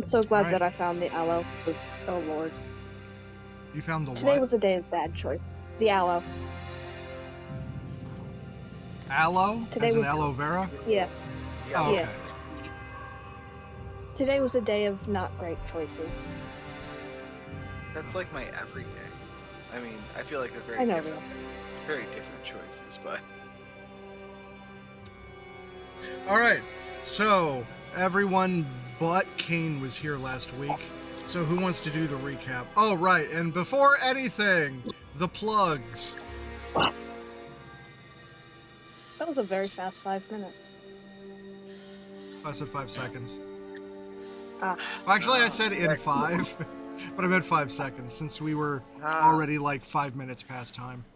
I'm so glad Right. that I found the aloe. Oh lord. You found the Today what? was a day of bad choices. The aloe. Aloe? Today As in was aloe vera? yeah. Oh, Yeah. okay. Today was a day of not great choices. That's like my everyday. I mean, I feel like I know, very different choices, but Alright, so everyone but Kane was here last week. So who wants to do the recap? Oh, right, and before anything, the plugs. That was a very fast 5 minutes. I said 5 seconds. Ah. Actually, I said in 5, but I meant 5 seconds since we were already like 5 minutes past time.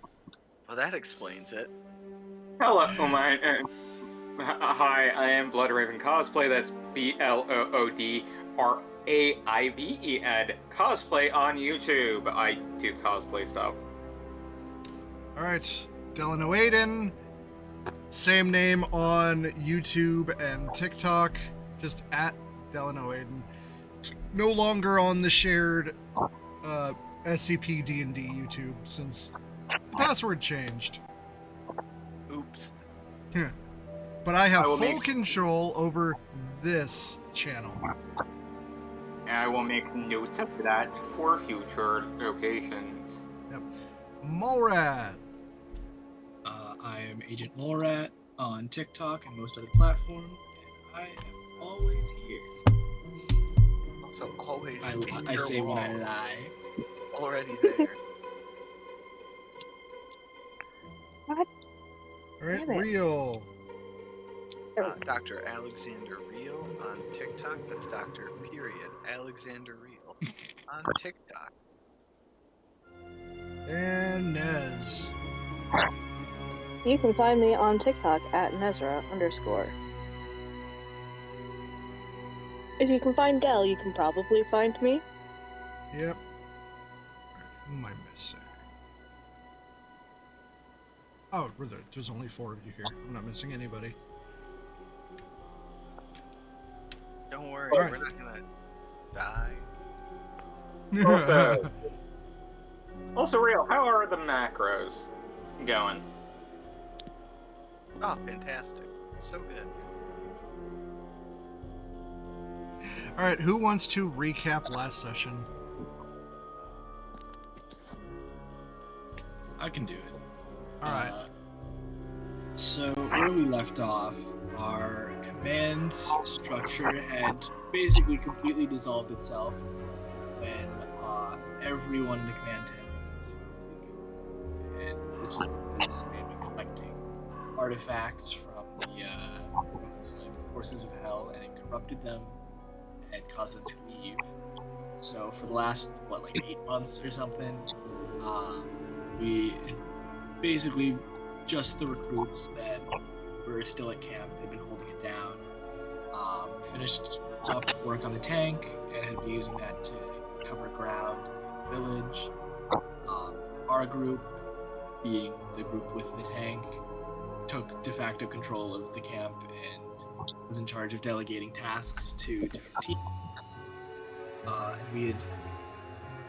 Well, that explains it. Hello, hi, I am Blood Raven Cosplay. That's BLOODRAIVEN Cosplay on YouTube. I do cosplay stuff. Alright, Delano Aiden. Same name on YouTube and TikTok. Just at Delano Aiden. No longer on the shared SCP D&D YouTube since the password changed. Oops. But I have full control over this channel. And I will make notes of that for future occasions. Yep. Molrat. I am Agent Molrat on TikTok and most other platforms, and I am always here. So always I say when I lie. Already there. What? Alright, Real. Dr. Alexander Real on TikTok. That's Dr. Alexander Real on TikTok. And Nez. You can find me on TikTok at Nezra_. If you can find Del, you can probably find me. Yep. Who am I missing? Oh, there's only 4 of you here. I'm not missing anybody. Don't worry, right. We're not gonna die. Also, Real, how are the macros going? Oh, fantastic. So good. Alright, who wants to recap last session? I can do it. Alright. So, where we left off, our command structure had basically completely dissolved itself when everyone in the command tent was and this was because they'd been collecting artifacts from the forces of hell, and it corrupted them and caused them to leave. So for the last, 8 months or something, we basically just the recruits that were still at camp, they've been holding it down. Finished up work on the tank and had been using that to cover ground in the village. Our group, being the group with the tank, took de facto control of the camp and was in charge of delegating tasks to different teams. And we had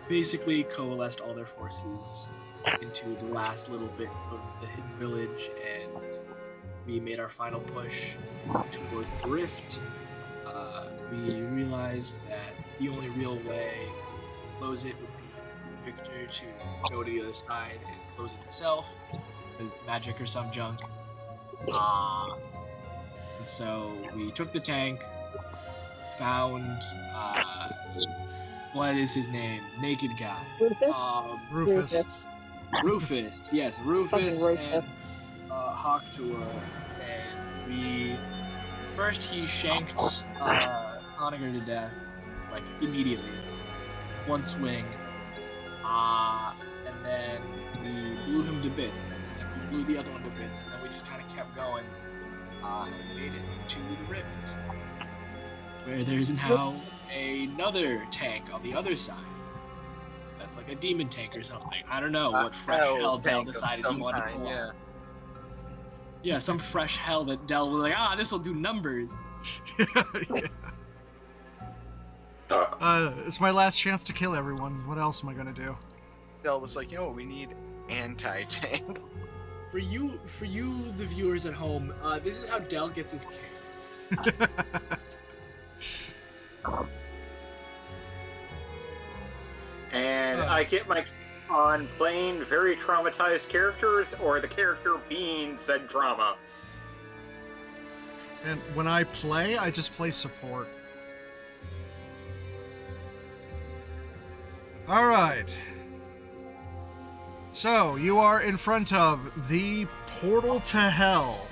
basically coalesced all their forces into the last little bit of the hidden village, and we made our final push towards the rift. We realized that the only real way to close it would be for Victor to go to the other side and close it himself, because magic or some junk. And so we took the tank, found what is his name? Naked guy. Rufus. Rufus, yes, Rufus and Hawktour, and we first he shanked Honiger to death, immediately, one swing, and then we blew him to bits, and then we blew the other one to bits, and then we just kind of kept going, and we made it to the rift, where there's now another tank on the other side. That's like a demon tank or something. I don't know what fresh hell Del decided he wanted to pull off. Yeah, some fresh hell that Del was like, this will do numbers. Yeah. It's my last chance to kill everyone. What else am I gonna do? Del was like, you know what, we need anti-tank. For you, the viewers at home, this is how Del gets his kicks. And I get my on playing very traumatized characters or the character being said drama. And when I play, I just play support. Alright. So, you are in front of the portal to hell.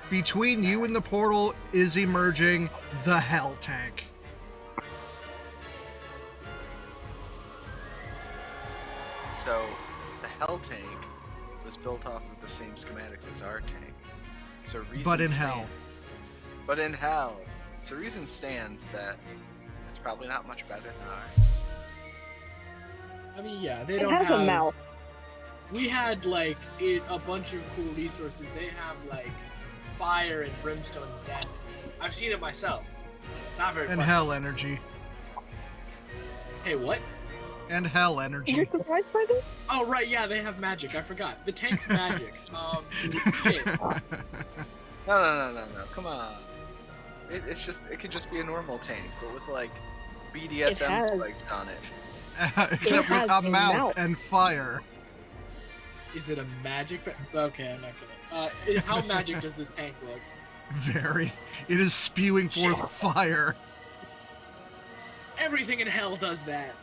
Between you and the portal is emerging the Hell Tank. So, the Hell Tank was built off of the same schematics as our tank. So reason But in stands- hell. But in hell. So reason stands that it's probably not much better than ours. I mean, yeah, they It don't has have. a mouth. We had like a bunch of cool resources. They have like fire and brimstone and sand. I've seen it myself. Not very And fun. hell energy. Hey, what? And hell You're energy. surprised by this? Oh right, yeah, they have magic. I forgot. The tank's magic. Shit. No. Come on. It could just be a normal tank, but with like BDSM has- spikes on it. Except with has a a mouth mouth. and fire. Is it a magic? Okay, I'm not gonna. How magic does this tank look? Very. It is spewing forth fire. Everything in hell does that.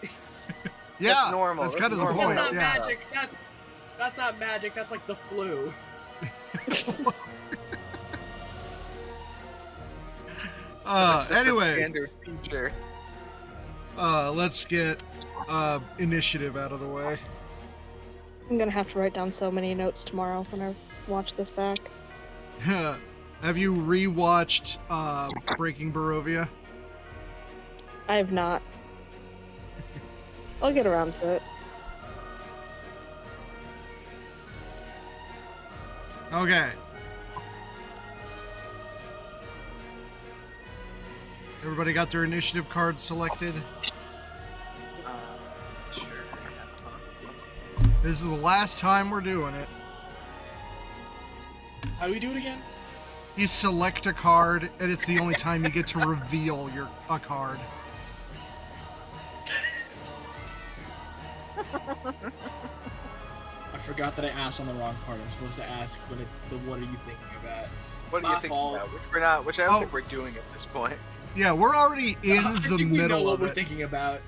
Yeah, normal. That's That's kind of the normal. point. That's not Yeah. magic. That's not magic. That's like the flu. It's just a Anyway, standard feature. let's get initiative out of the way. I'm gonna have to write down so many notes tomorrow when I watch this back. Have you rewatched Breaking Barovia? I have not. I'll get around to it. Okay. Everybody got their initiative cards selected? Sure. This is the last time we're doing it. How do we do it again? You select a card, and it's the only time you get to reveal a card. I forgot that I asked on the wrong part. I'm supposed to ask when it's the what are you thinking about? What are you My thinking fault. about? Which I don't Oh. think we're doing at this point. Yeah, we're already in I the think we know middle what of we're it. thinking about.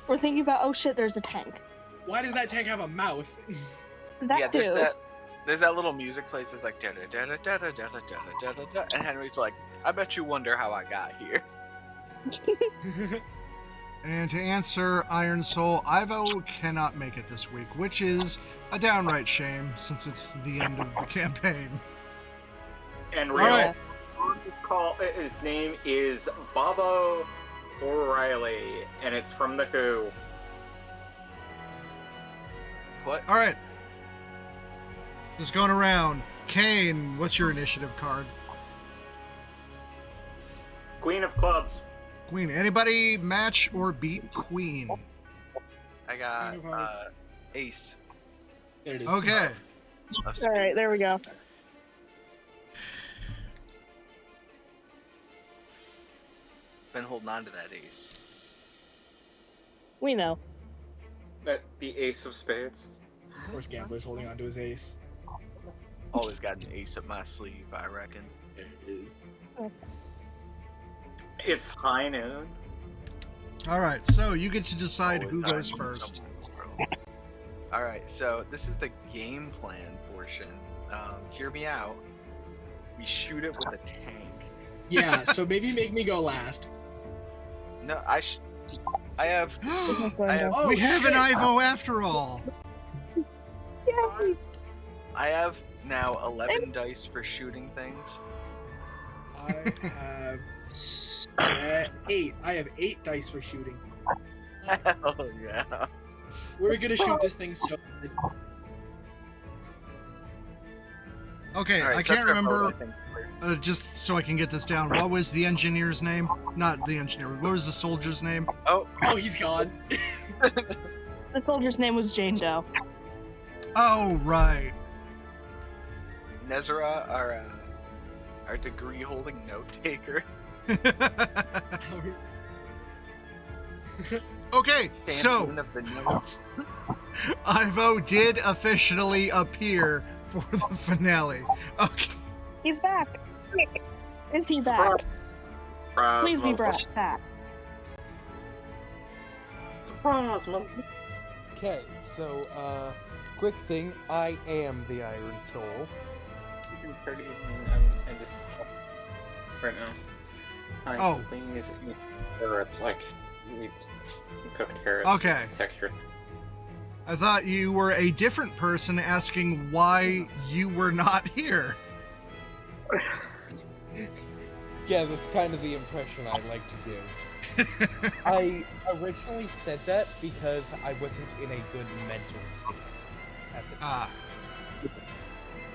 We're thinking about, oh shit, there's a tank. Why does that tank have a mouth? That Yeah, too. there's that little music place that's like da da da da da da da da da da, and Henry's like, I bet you wonder how I got here. And to answer Iron Soul, Ivo cannot make it this week, which is a downright shame since it's the end of the campaign. And Alright. his name is Bobo O'Reilly, and it's from The Who. What? Alright. Just going around. Kane, what's your initiative card? Queen of Clubs. Queen. Anybody match or beat Queen? I got Queen of Hearts. Ace There it is. Okay. of All right, there we go. Been holding on to that ace. We know. That the Ace of Spades. Of course, Gambler's holding on to his ace. Always got an ace up my sleeve, I reckon. There it is. It's high noon. Alright, so you get to decide Always who got goes an ace first. up my world. Alright, so this is the game plan portion. Hear me out. We shoot it with a tank. Yeah, so maybe make me go last. No, I have We have an shit. Ivo after all. Yay! I have now 11 dice for shooting things. I have 8. I have 8 dice for shooting. Hell yeah. We're gonna shoot this thing so Okay, Alright, I so can't that's our vote, remember. I think, just so I can get this down, what was the engineer's name? Not the engineer. What was the soldier's name? Oh, he's gone. The soldier's name was Jane Doe. Oh, right. Nezra, our degree-holding note-taker. Okay, so Champion of the notes. Ivo did officially appear for the finale. Okay. He's back. Is he back? Please be back. Surprise, Okay, so, quick thing, I am the Iron Soul. I'm just right now. Oh. Things where it's like we cooked carrots. Okay. Texture. I thought you were a different person asking why you were not here. Yeah, that's kind of the impression I like to give. I originally said that because I wasn't in a good mental state at the time.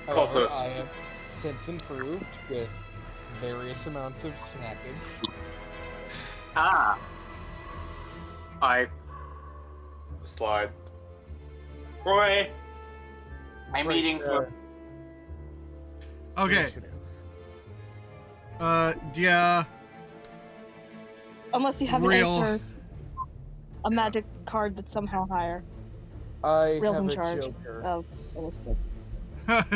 However, Also- I have since improved with various amounts of snacking. I slide. Roy, I'm Right, eating. Okay. Initiative. Yeah. Unless you have an Real. ace or a magic card that's somehow higher. I Real's have in a charge. Joker. Oh,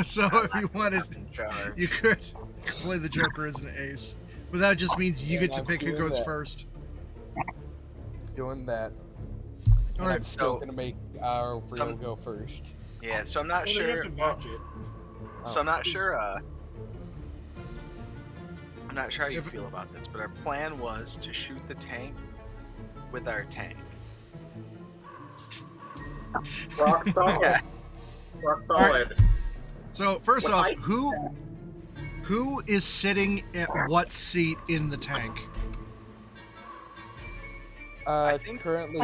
So if you wanted, In charge. you could play the Joker as an ace. But that just means you Yeah, get to I'm pick who doing goes that. first. Doing that. And I'm Alright, still so- gonna make our Real go first. Yeah, so I'm not Well, sure. you have to match it. So I'm not please. sure. I'm not sure how you If- feel about this, but our plan was to shoot the tank with our tank. Rock solid. Yeah. Rock Alright. solid. So first Well, off, who is sitting at what seat in the tank? think- Currently,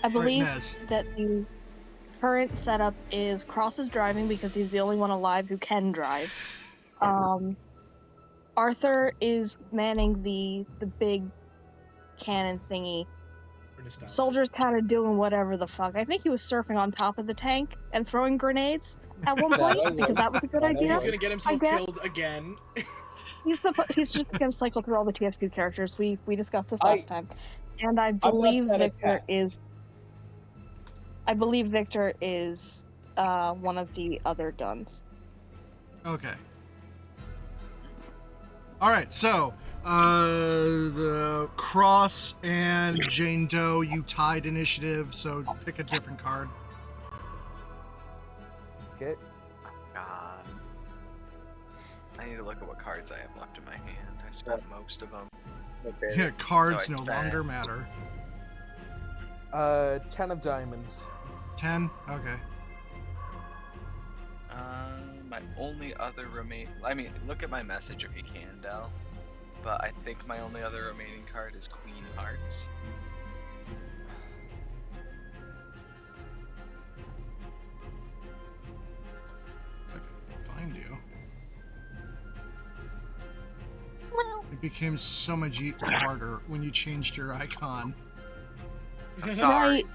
I believe Nez. that the current setup is Cross is driving because he's the only one alive who can drive. Arthur is manning the big cannon thingy. For nostalgia. Soldier's kind of doing whatever the fuck. I think he was surfing on top of the tank and throwing grenades at one That point I because was. that was a good That I idea. He's gonna get himself guess- killed again. He's just gonna cycle through all the TF2 characters. We discussed this I- last time, and I not believe that Victor attacked. is. I believe Victor is one of the other guns. Okay. Alright, so the Cross and Jane Doe, you tied initiative, so pick a different card. Okay. God. I need to look at what cards I have left in my hand. I spent most of them. Okay. Yeah, cards No, no it's bad. longer matter. 10 of diamonds. 10? Okay. My only other I mean, look at my message if you can, Del. But I think my only other remaining card is Queen Hearts. I can find you. It became so much harder when you changed your icon. I'm sorry. Right.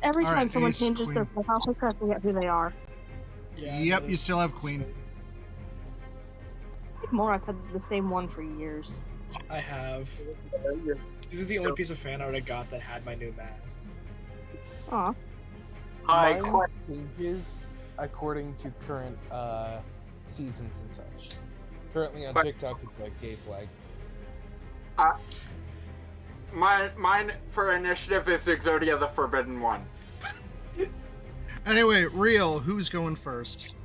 Every All time right, someone Ace, changes their Queen. profile picture, I forget who they are. Yeah, Yep, that you is- still have Queen. I think Morath had the same one for years. I have. This is the only piece of fan art I got that had my new mask. Aw. Hi, Mine changes according to current seasons and such. Currently on But- TikTok, it's like gay flag. mine for initiative is Exodia the Forbidden One. Anyway, Real, who's going first?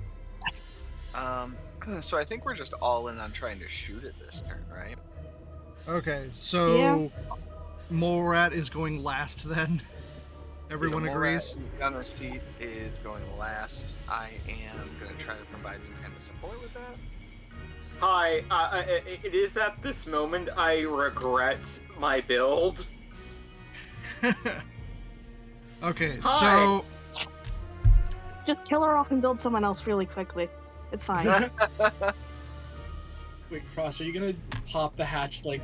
So I think we're just all in on trying to shoot it this turn, right? Okay, so Yeah. Morat is going last then. Everyone So agrees? Morat, Gunner seat is going last. I am going to try to provide some kind of support with that. Hi, it is at this moment I regret my build. Okay, Hi. so Just kill her off and build someone else really quickly. It's fine. Wait, Frost, are you gonna pop the hatch like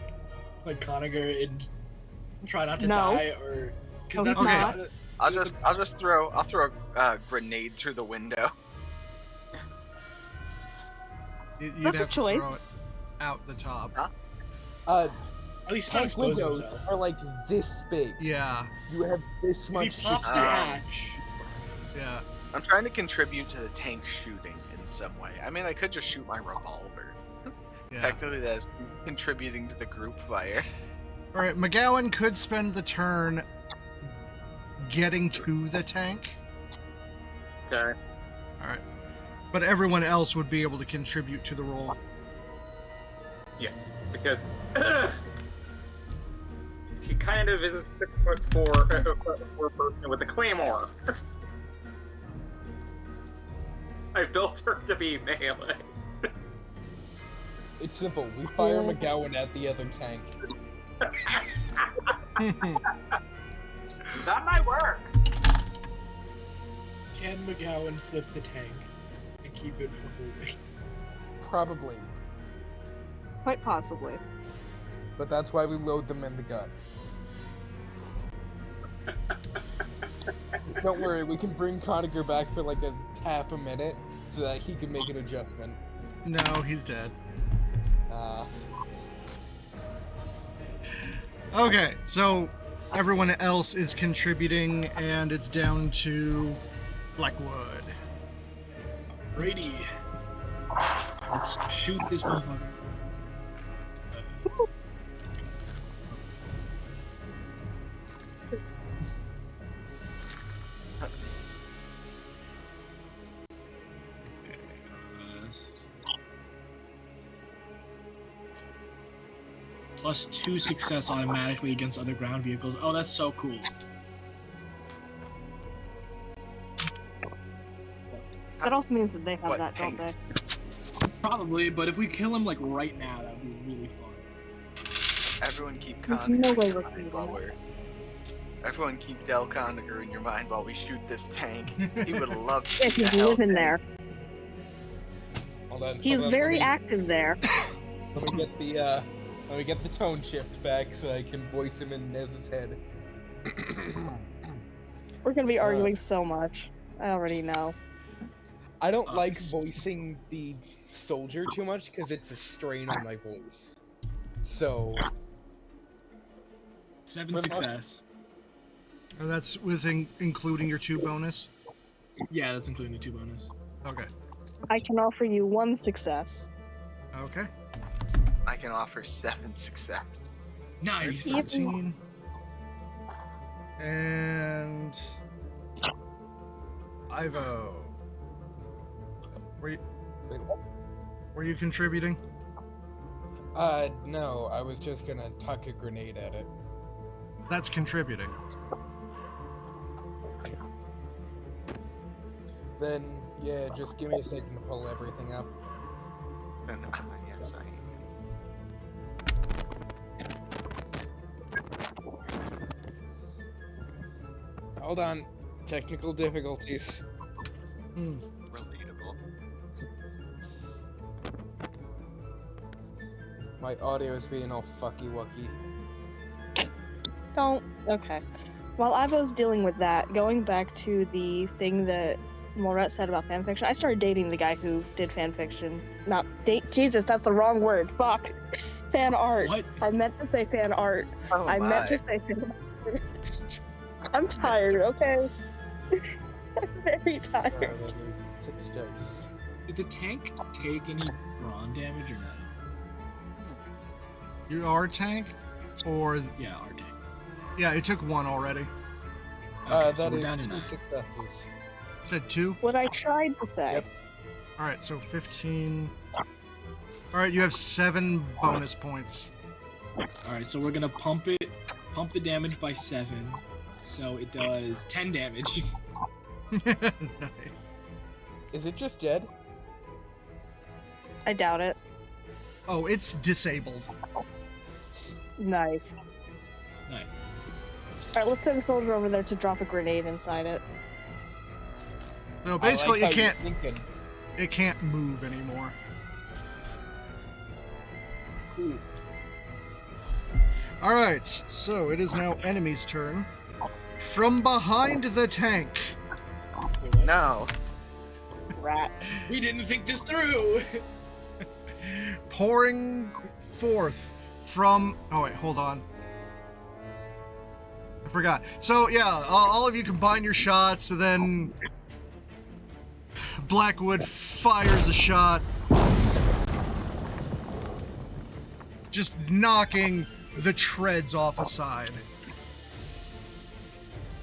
Conager and try not to No. die, or No, he's Okay. not. I'll throw a grenade through the window. You'd That's a have to throw choice. it out the top. Huh? at least it's not Tank exposing windows himself. are like this big. Yeah, You have this If much he pops the distance. hatch, yeah. I'm trying to contribute to the tank shooting in some way. I mean, I could just shoot my revolver. Yeah. Technically, that's contributing to the group fire. All right, McGowan could spend the turn getting to the tank. Okay. All right, but everyone else would be able to contribute to the roll. Because he kind of is a 6'4" person with a claymore. I built her to be melee. It's simple. We fire McGowan at the other tank. That might work. can McGowan flip the tank and keep it from moving? Probably. Quite possibly. But that's why we load them in the gun. Don't worry, we can bring Conager back for like a half a minute so that he can make an adjustment. No, he's dead. Uh, Okay, so everyone else is contributing, and it's down to Blackwood. Brady, let's shoot this motherfucker. +2 success automatically against other ground vehicles. Oh, that's so cool. That also means that they have What that, don't they? tank? Probably, but if we kill him like right now, that would be really fun. Everyone keep There's Conager no in way your we're mind shooting while him. we're... Everyone keep Del Conager in your mind while we shoot this tank. He would love to Yeah, see he's the hell living tank. there. hold on, He's hold on, very let me, active there. let me get the tone shift back so I can voice him in Nez's head. We're gonna be arguing so much. I already know. I don't like s- voicing the soldier too much because it's a strain on my voice. So 7 But- success. And that's with including your 2 bonus. Yeah, that's including the 2 bonus. Okay. I can offer you 1 success. Okay. I can offer 7 success. Nice. Yep. 14. And Ivo. wait, what? Were you contributing? No, I was just gonna tuck a grenade at it. That's contributing. Then, yeah, just give me a second to pull everything up. Then, yes, I am. Hold on. Technical difficulties. Hmm. Relatable. My audio is being all fucky wucky. Don't. Okay. While Ivo's dealing with that, going back to the thing that Moret said about fanfiction, I started dating the guy who did fanfiction. Not date. Jesus, that's the wrong word. Fuck. Fan art. What? I meant to say fan art. Oh I my. meant to say fan art. I'm tired, okay? I'm very tired. That is 6 dice. Did the tank take any brawn damage or no? You are tank? Or, Yeah, our tank. yeah, it took 1 already. Okay, so That we're is down to 2 9. successes. Said 2? What I tried to say. Yep. Alright, so 15. Alright, you have 7 bonus points. Alright, so we're gonna pump the damage by 7, so it does 10 damage. Nice. Is it just dead? I doubt it. Oh, it's disabled. Nice. Nice. Alright, let's send a soldier over there to drop a grenade inside it. So basically, I like it how you're can't. thinking. It can't move anymore. Cool. All right. So it is now enemy's turn. From behind the tank. Wait, what? No. Rat. We didn't think this through. Pouring forth from. Oh wait, hold on. I forgot. So yeah, all of you combine your shots, and then Blackwood fires a shot, just knocking the treads off a side.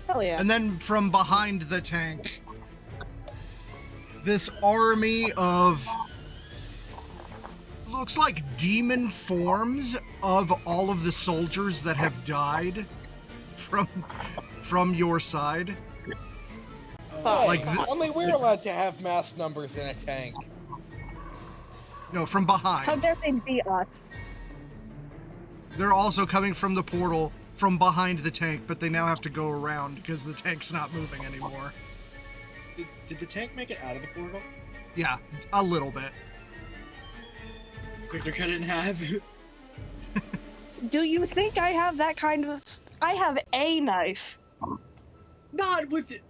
Hell yeah. And then from behind the tank, this army of looks like demon forms of all of the soldiers that have died from your side. Fuck. Like Only we're allowed to have mass numbers in a tank. No, from How behind. dare they be us? They're also coming from the portal from behind the tank, but they now have to go around because the tank's not moving anymore. Did the tank make it out of the portal? Yeah, a little bit. Quicker cut it in half. Do you think I have that kind of... I have a knife. Not with it.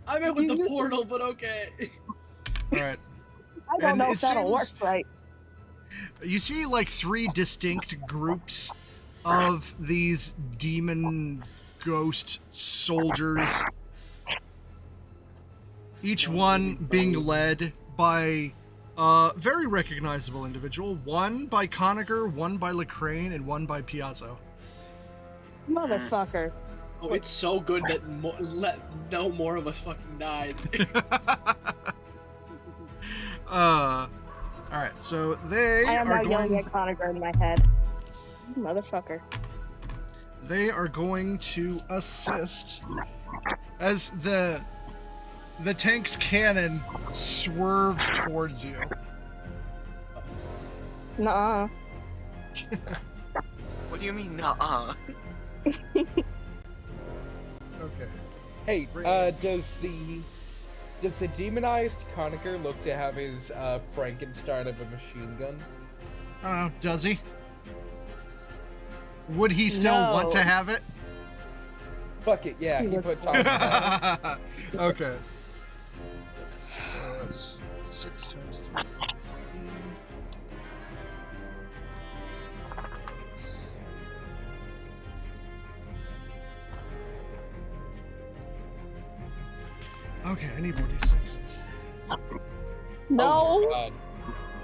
I meant with Do the you- portal, but okay. All right. I don't And know it if that'll work seems- right. You see like 3 distinct groups of these demon ghost soldiers. Each one being led by a very recognizable individual. One by Conacher, one by Lecraine, and one by Piazzo. Motherfucker. Oh, it's so good that no more of us fucking died. Alright, so they I am are now yelling going... at Conacher in my head. Motherfucker. They are going to assist as the tank's cannon swerves towards you. Nuh-uh. What do you mean, nuh-uh? Okay. Hey, does the demonized Conacher look to have his Frankenstein of a machine gun? Does he? Would he still No. want to have it? Fuck it, yeah, he puts on that. Okay. That's 6 times 3. Okay, I need more d6s. No! Oh, God.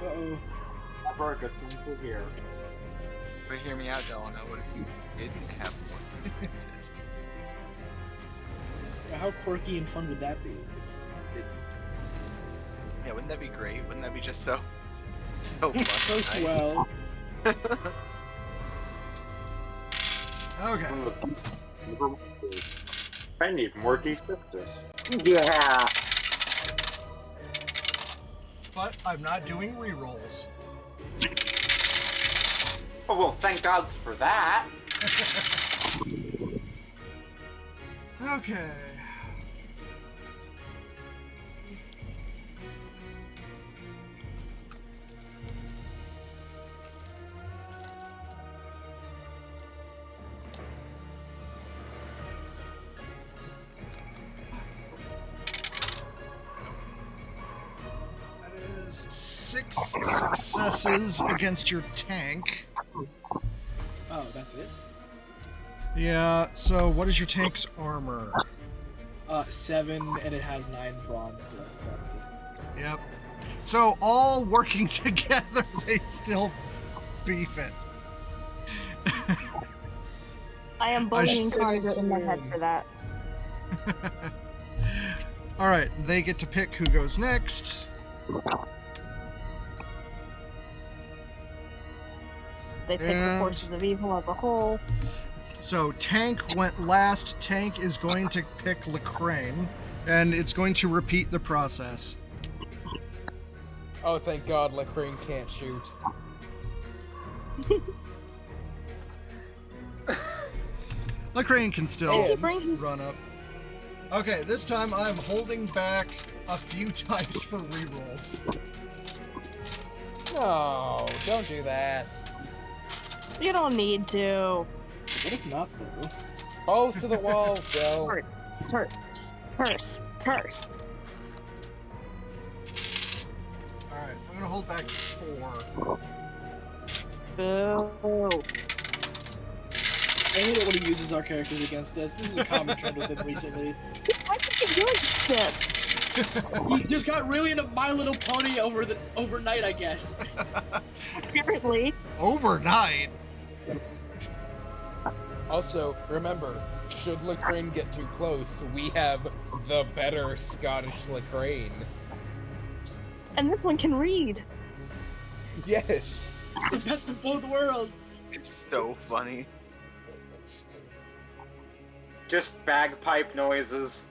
Uh-oh. Never a good thing to hear. But hear me out, Delano. What if you didn't have more d6s? How quirky and fun would that be? Yeah, wouldn't that be great? Wouldn't that be just so fun? So right? swell. Okay. I need more D6s. Yeah. But I'm not doing rerolls. Oh well, thank God for that. Okay. That is 6 successes against your tank. Oh, that's it? Yeah, so what is your tank's armor? 7, and it has 9 bronze to it, so that doesn't... Yep. So all working together, they still beef it. I am I bullying should- Conacher in my head for that. Alright, they get to pick who goes next. They pick the And- forces of evil as a whole. So Tank went last. Tank is going to pick Lecraine, and it's going to repeat the process. Oh, thank God, Lecraine can't shoot. Lecraine can still Hey, bring- run up. Okay, this time I'm holding back a few dice for rerolls. No, don't do that. You don't need to. What if not, though? Balls to the walls, Del. Curse. Curse. Curse. Alright, I'm gonna hold back 4. Boo. I hate it when he uses our characters against us. This is a common trend with him recently. Why did you do this? He just got really into My Little Pony overnight, I guess. Apparently. Overnight? Also, remember, should Lacrane get too close, we have the better Scottish Lacrane. And this one can read. Yes. The best of both worlds. It's so funny. Just bagpipe noises.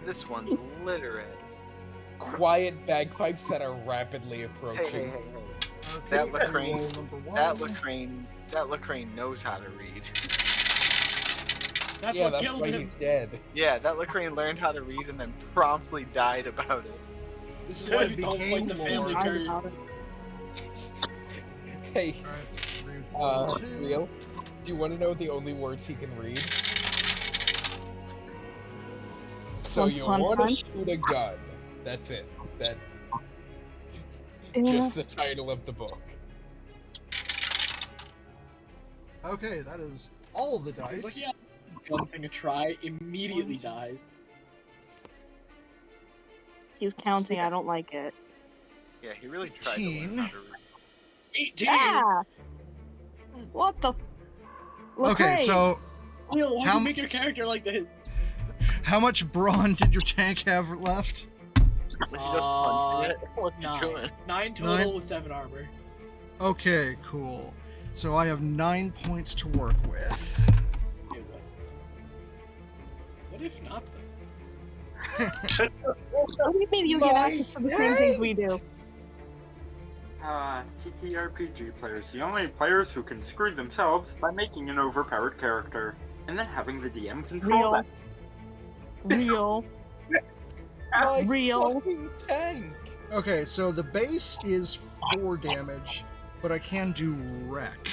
This one's literate. Quiet bagpipes that are rapidly Hey, approaching. hey, hey, hey. Okay, That Lacrane, roll number 1. that Lacrane knows how to read. That's Yeah, what that's killed why him. he's dead. Yeah, that Lacrane learned how to read and then promptly died about it. This is why It we don't became like the family more. curse. Hey, Alright, 2. Real? Do you want to know the only words he can read? So Once you upon a want time? to shoot a gun. That's it. That Yeah. just the title of the book. Okay, that is all the He's dice. like, yeah, gun thing a try, immediately dies. He's counting. I don't like it. Yeah, he really tried to learn how to read. 18! Ah! What the? Okay, Lacrane. so Will, why How do you m- make your character like this? how much brawn did your tank have left? Was he just punching it? What's he doing? 9 total 9? with 7 armor. Okay, cool. So I have 9 points to work with. Okay, what if not, though? What do you mean you get access to the same things we do? TTRPG players, the only players who can screw themselves by making an overpowered character, and then having the DM control that. Real. My Real. fucking tank! Okay, so the base is 4 damage, but I can do wreck,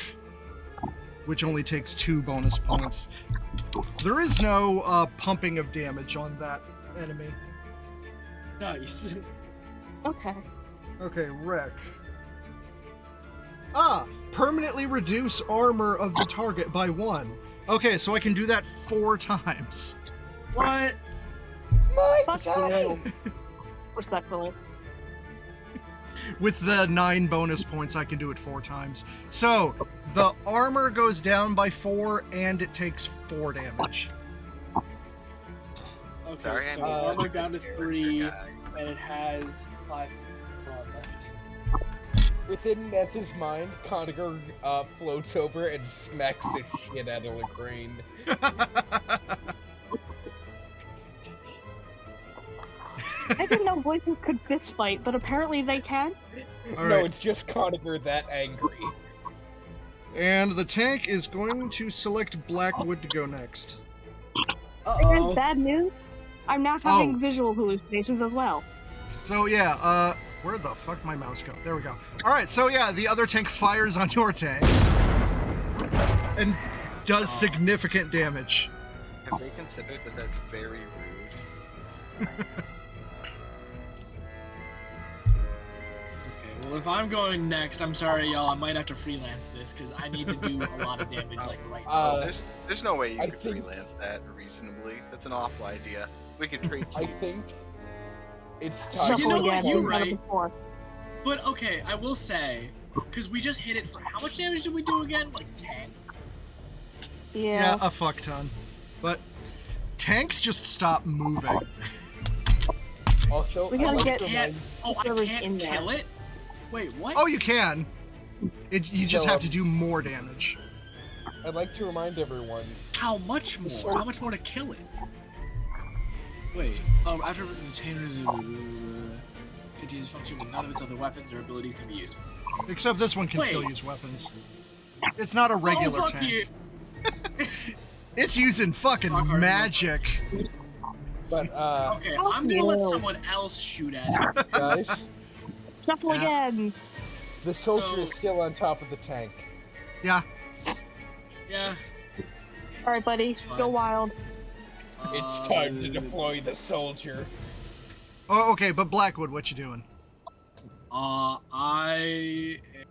which only takes 2 bonus points. There is no pumping of damage on that enemy. Nice. Okay. Okay, wreck. Ah, permanently reduce armor of the target by 1. Okay, so I can do that 4 times. What? My Fuck tank! you. Respectfully. With the 9 bonus points, I can do it 4 times. So, the armor goes down by 4, and it takes 4 damage. Okay, Sorry, so I armor down to character 3, guy. and it has 5 left. Within Ness's mind, Conager floats over and smacks the shit out of Lacrane. I didn't know voices could fist fight, but apparently they can. All No, right, it's just Conager that angry. and the tank is going to select Blackwood to go next. Here's bad news. I'm now having Oh. visual hallucinations as well. So yeah, where the fuck did my mouse go? There we go. All right, so yeah, the other tank fires on your tank and does significant damage. Have they considered that that's very rude? Okay, well, if I'm going next, I'm sorry, y'all. I might have to freelance this because I need to do a lot of damage, like right now. There's no way you I could think- freelance that reasonably. That's an awful idea. We could trade I seats. think it's You time Shuffle know for what? again. You're We've done it right. before. But okay, I will say, because we just hit it for how much damage did we do again? Like 10? Yeah, Yeah. a fuck ton. But tanks just stop moving. Also, We I'd gotta like get- to Can't, remind- oh, I Whoever's can't in there. kill it? Wait, what? Oh, you can. You just So, have to do more damage. I'd like to remind everyone, How much more? So- How much more to kill it? Wait, after continues functioning, none of its other weapons or abilities can be used. Except this one can still Wait. use weapons. It's not a regular oh, fuck tank. you! It's using fucking Fuck our magic. But Okay, I'm gonna let someone else shoot at it. guys, Shuffle Yeah. again. the soldier So- is still on top of the tank. Yeah. Yeah. All right, buddy, It's fine. go wild. It's time to deploy the soldier. Oh, okay, but Blackwood, what you doing? I am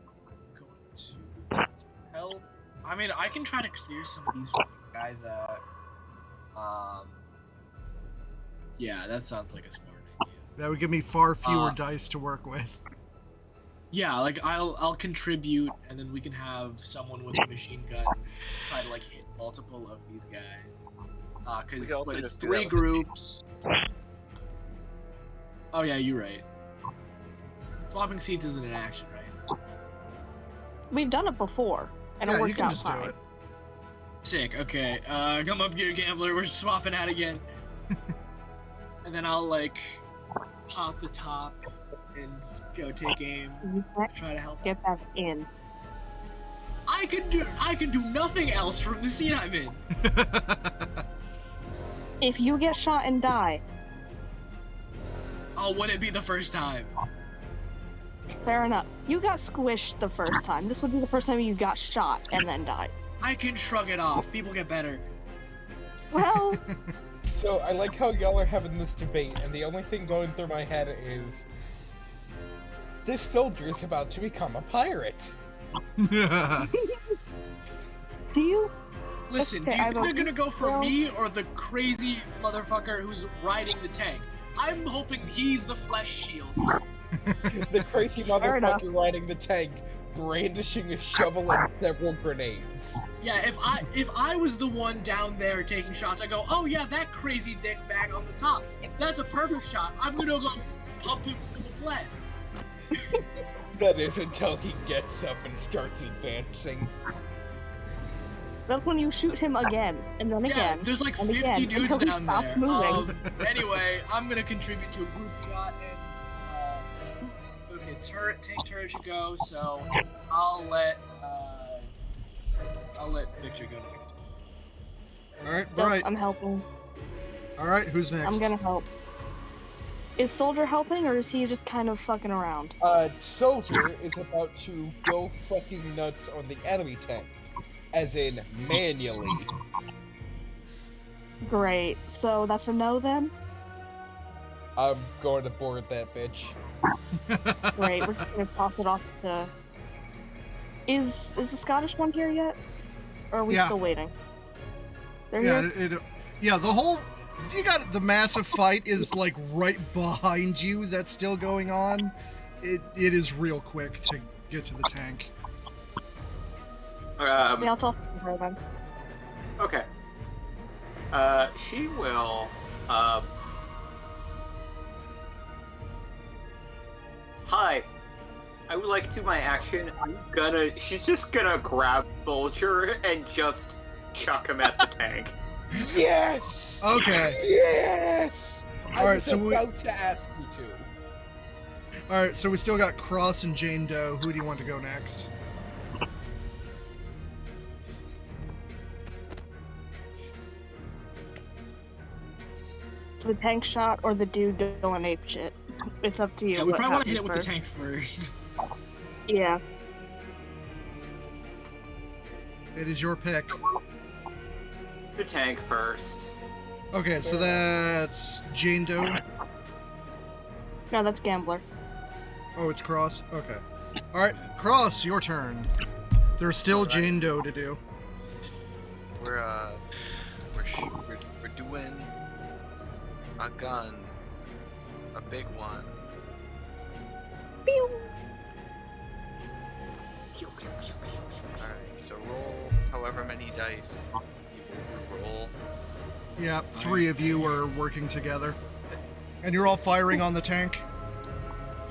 going to help. I mean, I can try to clear some of these fucking guys out. Yeah, that sounds like a smart idea. That would give me far fewer Uh, dice to work with. Yeah, like I'll contribute, and then we can have someone with a machine gun try to like hit multiple of these guys. We Cause could also it's just do 3 that with the team. groups. Oh yeah, you're right. Swapping seats isn't an action, right? We've done it before, and Yeah, it you worked can out just fine. do it. Sick. Okay. Come up here, gambler. We're swapping out again. And then I'll like pop the top and go take aim. You can't Try to help. get back in. I can do nothing else from the scene I'm in. If you get shot and die, Oh, would it be the first time? fair enough. You got squished the first time. This would be the first time you got shot and then died. I can shrug it off. People get better. Well, So I like how y'all are having this debate, and the only thing going through my head is this soldier is about to become a pirate. do you? Listen, Okay, do you I think will they're do- gonna go for well- me or the crazy motherfucker who's riding the tank? I'm hoping he's the flesh shield. The crazy Fair enough. motherfucker riding the tank, brandishing a shovel and several grenades. Yeah, if I was the one down there taking shots, I go, oh yeah, that crazy dick bag on the top. That's a perfect shot. I'm gonna go pump him full of lead. That is until he gets up and starts advancing. That's when you shoot him again, and then Yeah, again. there's like and 50 again, dudes until he down stops there. moving. Anyway, I'm gonna contribute to a group shot, and okay, tank turret should go. So I'll let Victor go next. Alright, Nope, alright. I'm helping. Alright, who's next? I'm gonna help. Is Soldier helping, or is he just kind of fucking around? Soldier is about to go fucking nuts on the enemy tank. As in, manually. Great. So that's a no then? I'm going to board that bitch. Great. We're just gonna toss it off to. Is the Scottish one here yet? Or are we Yeah. still waiting? They're Yeah, here? yeah, the whole... You got the massive fight is like right behind you that's still going on. It is real quick to get to the tank. Yeah, I'll toss it to her then. Okay. She will, Hi. I would like to do my action. She's just gonna grab Soldier and just chuck him at the tank. Yes! Okay. Yes! I Alright, was so we- about to ask you to. Alright, so we still got Cross and Jane Doe. Who do you want to go next? The tank shot or the dude going ape shit. It's up to you. Yeah, we what probably want to hit it happens with the first. tank first. Yeah. It is your pick. The tank first. Okay, so that's Jane Doe. No, that's Gambler. Oh, it's Cross? Okay. Alright, Cross, your turn. There's still Alright. Jane Doe to do. We're doing a gun, a big one. Pew! Alright, so roll however many dice you roll. Yeah, 3 of you are working together. And you're all firing on the tank?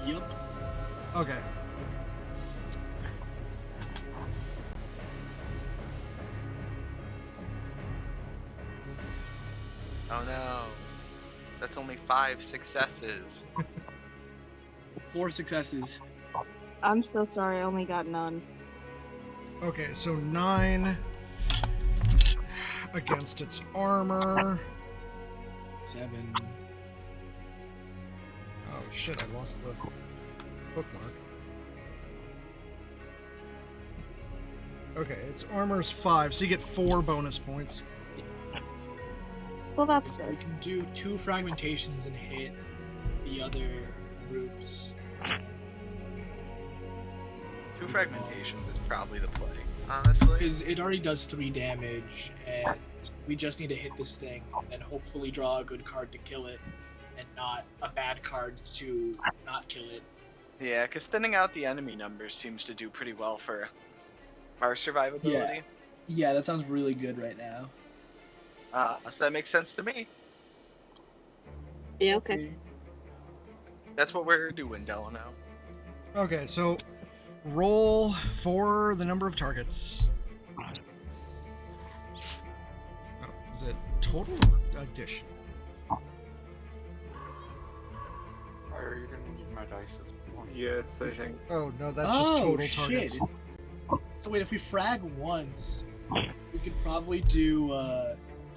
Yup. Okay. Oh no, that's only 5 successes. 4 successes. I'm so sorry, I only got none. Okay, so 9 against its armor. 7. Oh shit, I lost the bookmark. Okay, its armor's 5, so you get 4 bonus points. Well, that's So we good. can do 2 fragmentations and hit the other groups. 2 fragmentations is probably the play, honestly. Because it already does 3 damage, and we just need to hit this thing, and then hopefully draw a good card to kill it, and not a bad card to not kill it. Yeah, because thinning out the enemy numbers seems to do pretty well for our survivability. Yeah, that sounds really good right now. So that makes sense to me. Yeah, okay. That's what we're doing, Delano. Okay, so roll for the number of targets. Oh, is it total or additional? Are you gonna need my dice as well? Yes, I think. Oh, no, that's just total targets. Shit. So wait, if we frag once, we could probably do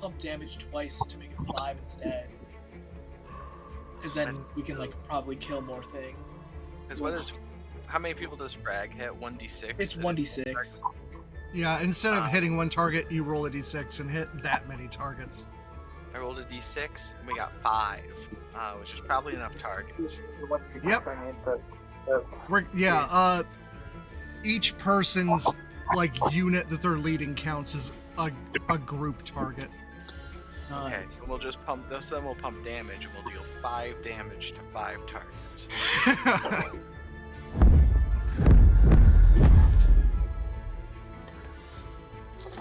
pump damage twice to make it 5 instead. Because then we can like probably kill more things. Because how many people does frag hit? 1d6? It's 1d6. Yeah, instead of hitting one target, you roll a d6 and hit that many targets. I rolled a d6 and we got 5, which is probably enough targets. Yep. Each person's like unit that they're leading counts as a group target. Okay, so we'll just pump this, then we'll pump damage, and we'll deal 5 damage to 5 targets.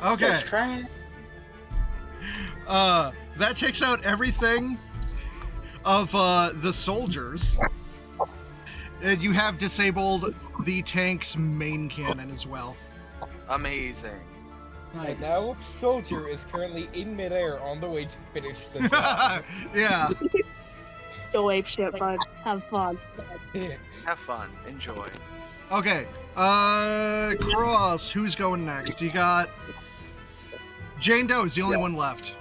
Okay. That takes out everything of the soldiers. And you have disabled the tank's main cannon as well. Amazing. Nice. And now, Soldier is currently in midair on the way to finish the job. Yeah. Go ape shit, bud. Have fun. Have fun. Enjoy. Okay. Cross, who's going next? You got Jane Doe is the only one left.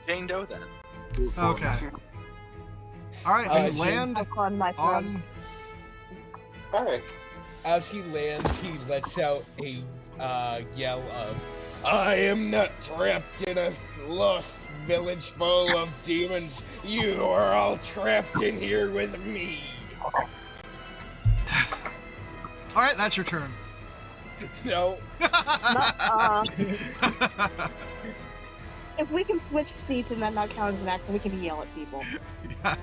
Jane Doe then. Okay. All right, and Jane- land Have fun, my friend. on. Alright. As he lands, he lets out a yell of, "I am not trapped in a lost village full of demons. You are all trapped in here with me." All right, that's your turn. No. If we can switch seats and that not count as an action, we can yell at people. Yeah.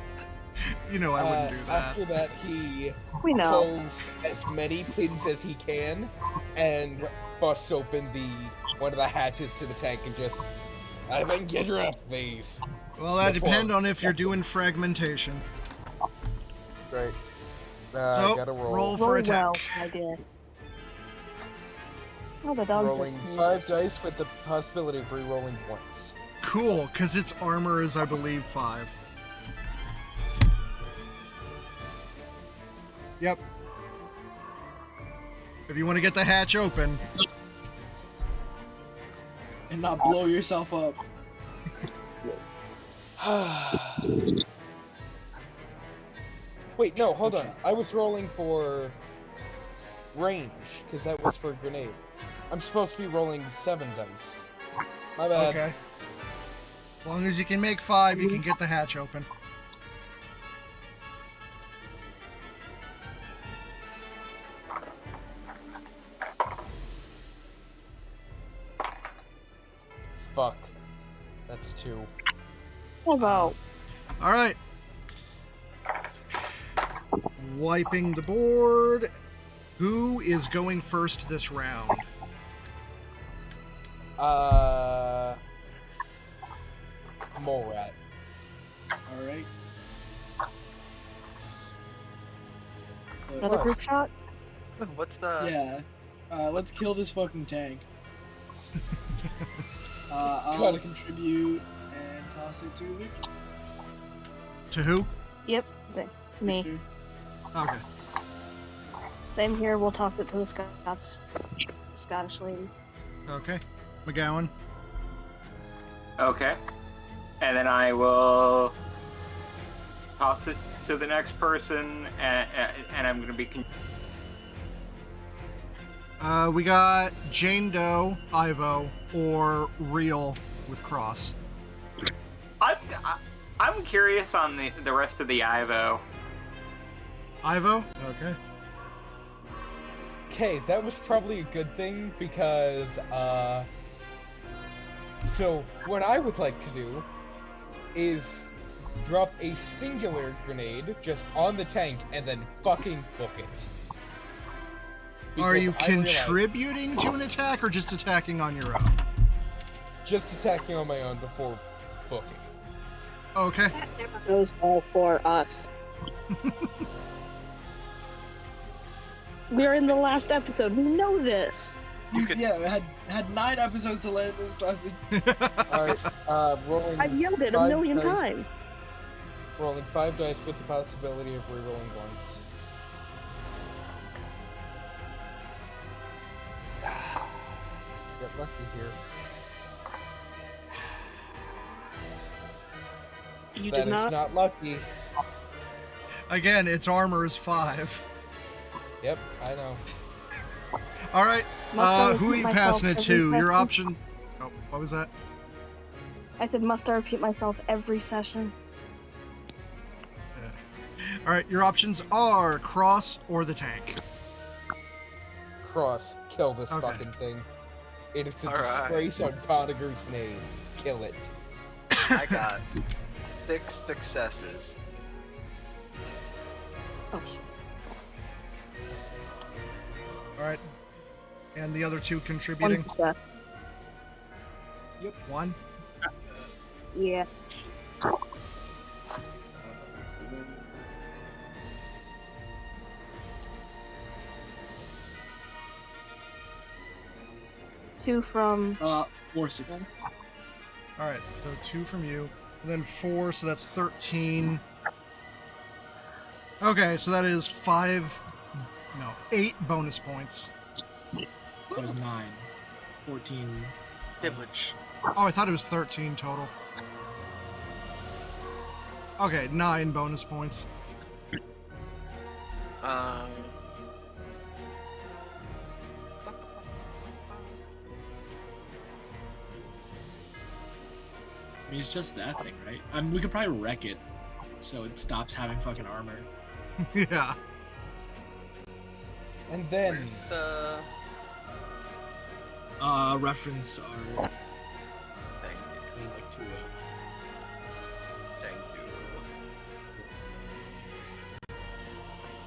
You know I wouldn't do that. After that, he We know. pulls as many pins as he can and busts open one of the hatches to the tank and just, "I think you drop these." Well, that Before- depends on if you're doing fragmentation. Right. So, gotta roll. roll for Roll attack. well, my dear. Oh, the dog Rolling just 5 dice with the possibility of re-rolling once. Cool, because its armor is, I believe, 5. Yep. If you want to get the hatch open. And not blow yourself up. Wait, no, hold on. I was rolling for range, because that was for grenade. I'm supposed to be rolling 7 dice. My bad. Okay. As long as you can make 5, you can get the hatch open. Fuck. That's 2. Hello. All right. Wiping the board. Who is going first this round? Morat. Alright. Another group shot? What's the... Yeah. Let's kill this fucking tank. I'll Got it. contribute and toss it to Victor. To who? Yep. Me. Victor. Okay. Same here. We'll toss it to the Scottish lady. Okay. McGowan. Okay. and then I will toss it to the next person, and I'm gonna be. We got Jane Doe, Ivo, or Real with Cross. I'm curious on the rest of the Ivo. Ivo? Okay. Okay, that was probably a good thing because, so what I would like to do is drop a singular grenade just on the tank and then fucking book it. Are Because you I realize contributing to an attack or just attacking on your own? just attacking on my own before booking. Okay. That never goes all for us. We're in the last episode. We know this. You could- Yeah, we had 9 episodes to land this last. Alright, rolling I've yelled it a 5 million dice, times. rolling 5 dice with the possibility of rerolling once. Get lucky here. You That did is not. not lucky. Again, its armor is 5. Yep, I know. All right. Must I Who are repeat you passing it myself to? every Your session? option. Oh, what was that? I said, must I repeat myself every session? All right. Your options are Cross or the tank. Cross, kill this Okay. fucking thing. It is a All right. disgrace on Conager's name. Kill it. I got 6 successes. Oh shit. All right. And the other 2 One contributing. success. Yep. 1. Yeah. Two from 4 6. All right. So 2 from you, and then 4. So that's 13. Okay. So that is 8 bonus points. That was 9. 14. Privilege. Oh, I thought it was 13 total. Okay, 9 bonus points. I mean, it's just that thing, right? We could probably wreck it, so it stops having fucking armor. Yeah. And then, Where's the... Reference are Thank you. like to. Thank you.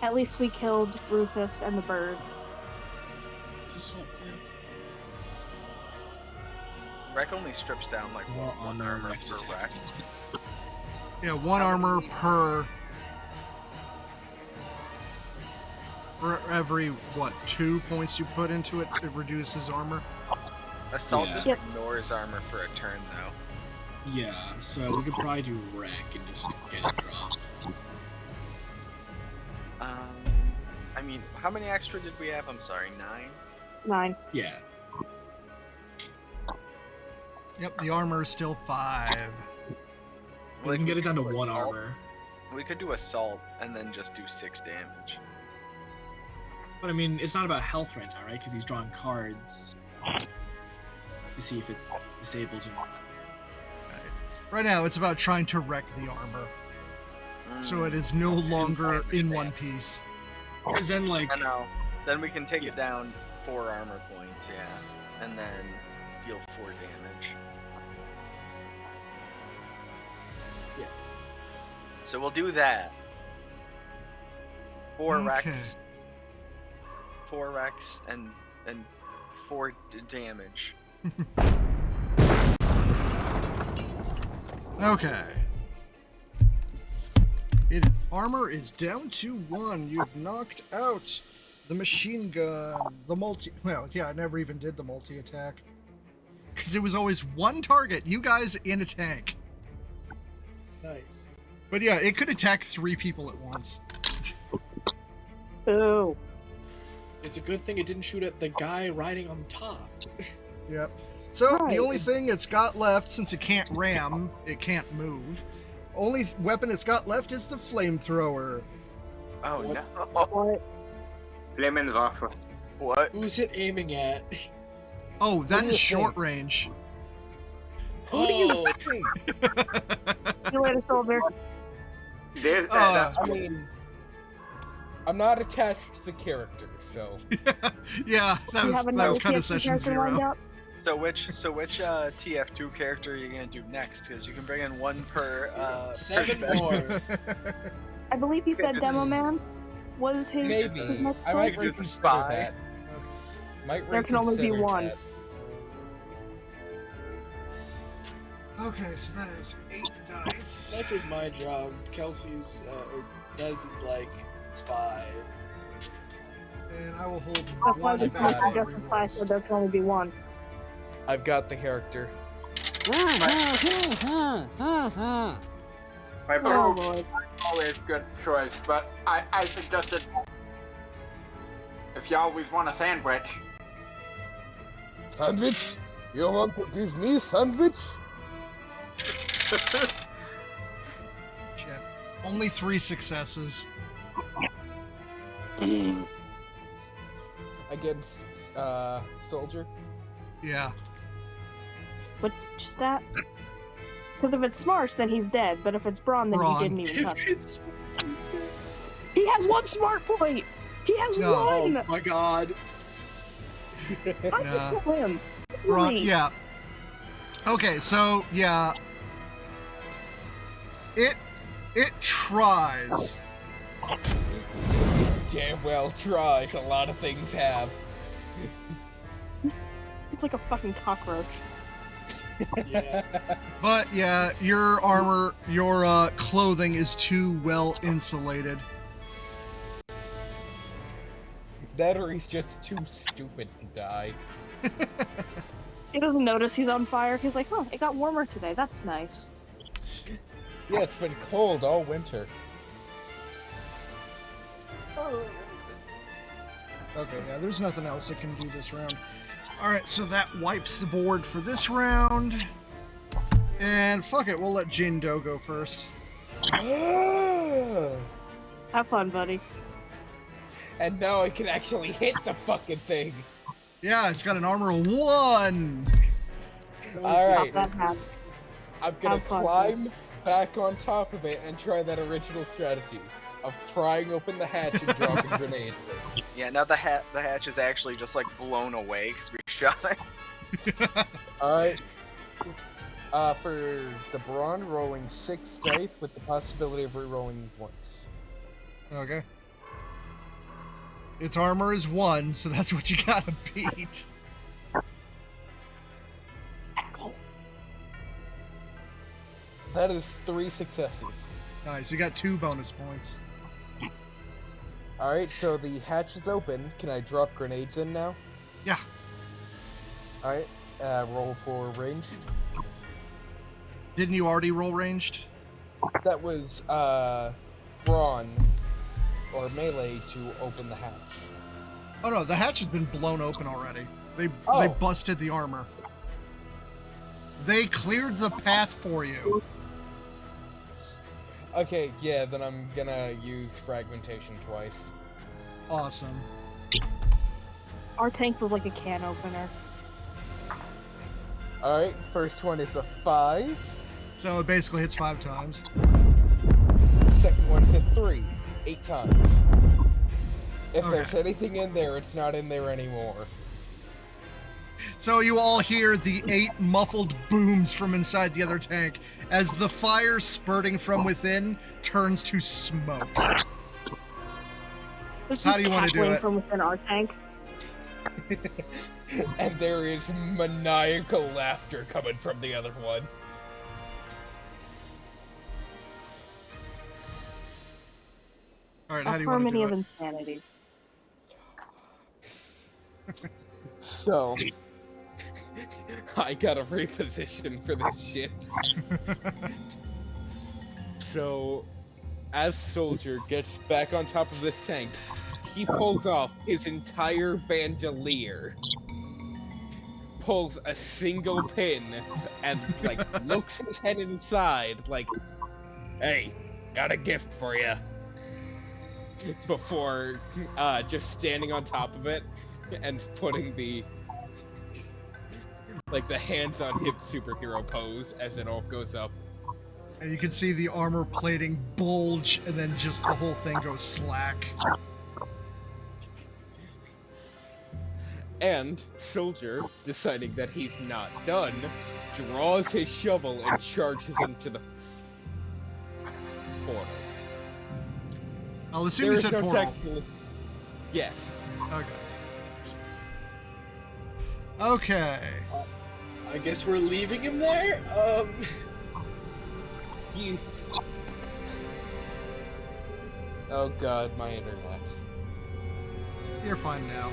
At least we killed Rufus and the bird. It's assault too. Wreck only strips down like More one armor, armor wrecked per attack. wreck. Yeah, 1 armor per. For every, 2 points you put into it, it reduces armor. Assault Yeah. just Yep. ignores armor for a turn though. Yeah, so we could probably do wreck and just get it dropped. I mean, how many extra did we have? I'm sorry, 9? 9. Yeah. Yep, the armor is still 5. We can get it down to could do 1 assault. armor. We could do assault and then just do 6 damage. But I mean, it's not about health right now, right? Because he's drawing cards to see if it disables or not. Right now, it's about trying to wreck the armor, so it is no longer in one piece. Because then, like, I know. Then we can take it down 4 armor points, yeah, and then deal 4 damage. Yeah. So we'll do that. 4 Okay. wrecks. 4 wrecks and 4 damage. Okay. Armor is down to 1. You've knocked out the machine gun, the multi. Well, yeah, I never even did the multi attack. Because it was always 1 target, you guys in a tank. nice. But yeah, it could attack 3 people at once. Ooh. It's a good thing it didn't shoot at the guy riding on top. Yep. So Right. the only thing it's got left, since it can't ram, it can't move. Only weapon it's got left is the flamethrower. Oh What? no! What? Flammenwaffe. What? Who's it aiming at? Oh, that do is you short think? range. Who do you Oh. think? See you later, soldier. There's, Uh, I mean, I'm not attached to the character, so Yeah, that Do you was have that another was kind of TF2 session character lined 0. up? So which TF2 character are you gonna do next? Because you can bring in one per. 7 per more. I believe he said Demo Man was his maybe next I might choice. There's a reconsider spy. that. Might There can only be reconsider one. that. Okay, so that is 8 dice. That was my job. Kelsey's, or Dez is like, spy. And I will hold That's why one this back makes on it justify, so rerolls. there can only be one. I've got the character. my Oh bro lord. always good choice, but I suggested if you always want a sandwich. Sandwich? You want to give me sandwich? Shit. Only 3 successes. Against, soldier? Yeah. Which stat? Because if it's smart, then he's dead. But if it's brawn, then Brawn. he didn't even touch. It's... He has 1 smart point. He has No. Oh 1. my god. I Nah. can kill him. Brawn, Really? yeah. Okay, so yeah. It tries. Damn well tries, a lot of things have. He's like a fucking cockroach. Yeah. But yeah, your armor, your clothing is too well insulated. That or he's just too stupid to die. He doesn't notice he's on fire. He's like, oh, it got warmer today. That's nice. Yeah, it's been cold all winter. Okay, yeah, there's nothing else that can do this round. Alright, so that wipes the board for this round. And fuck it, we'll let Jindo go first. Have fun, buddy. And now I can actually hit the fucking thing. Yeah, it's got an armor of 1! Alright, That happens. I'm gonna Have fun. climb back on top of it and try that original strategy of prying open the hatch and dropping a grenade. Yeah, now the hatch is actually just like blown away because we shot it. Alright. For the brawn, rolling 6 dice with the possibility of re-rolling once. Okay. Its armor is 1, so that's what you gotta beat. That is 3 successes. Nice, you got 2 bonus points. Alright, so the hatch is open. Can I drop grenades in now? Yeah. Alright, roll for ranged. Didn't you already roll ranged? That was, brawn or melee to open the hatch. Oh no, the hatch has been blown open already. They Oh. busted the armor. They cleared the path for you. Okay, yeah, then I'm gonna use fragmentation twice. Awesome. Our tank was like a can opener. Alright, first one is a 5. So it basically hits 5 times. Second one is a 3. 8 times. If Okay. there's anything in there, it's not in there anymore. So you all hear the 8 muffled booms from inside the other tank as the fire spurting from within turns to smoke. There's How just do you wanna do cackling it? from within our tank. And there is maniacal laughter coming from the other one. Alright, A how do you want to harmony do of it? insanity. So, I gotta reposition for this shit. So, as Soldier gets back on top of this tank, he pulls off his entire bandolier, pulls a single pin and like looks his head inside like, "Hey, got a gift for you." Before just standing on top of it and putting the the hands on hip superhero pose as it all goes up. And you can see the armor plating bulge, and then just the whole thing goes slack. And Soldier, deciding that he's not done, draws his shovel and charges into the portal. I'll assume you said portal. Technical... Yes. Okay. Okay. I guess we're leaving him there? You... Oh god, my internet. You're fine now.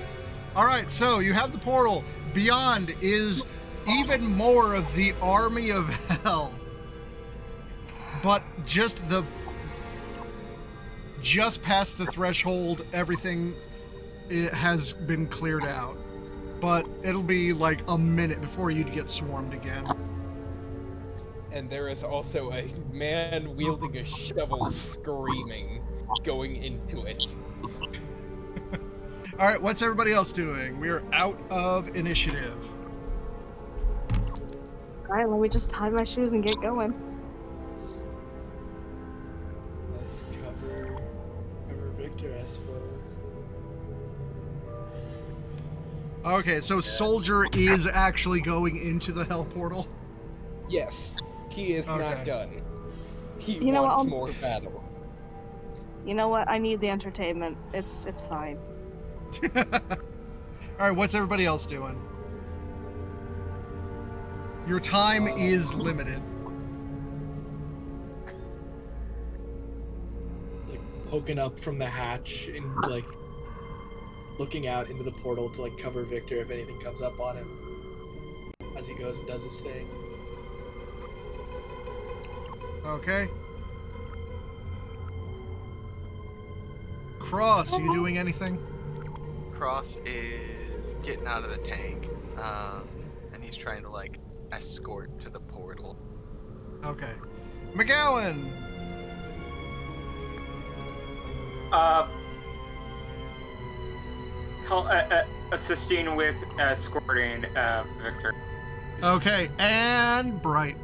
Alright, so you have the portal. Beyond is even more of the army of hell. But just past the threshold, everything has been cleared out. But it'll be like a minute before you get swarmed again. And there is also a man wielding a shovel screaming, going into it. Alright, what's everybody else doing? We're out of initiative. Alright, let me just tie my shoes and get going. Let's cover Victor, I suppose. Okay, so Soldier is actually going into the hell portal? Yes, he is not done. He You know wants what, more battle. You know what? I need the entertainment. It's fine. Alright, what's everybody else doing? Your time is limited. Like poking up from the hatch and like looking out into the portal to like cover Victor if anything comes up on him as he goes and does his thing. Okay. Cross, are you doing anything? Cross is getting out of the tank, and he's trying to like escort to the portal. Okay. McGowan! Assisting with escorting Victor. Okay, and Bright.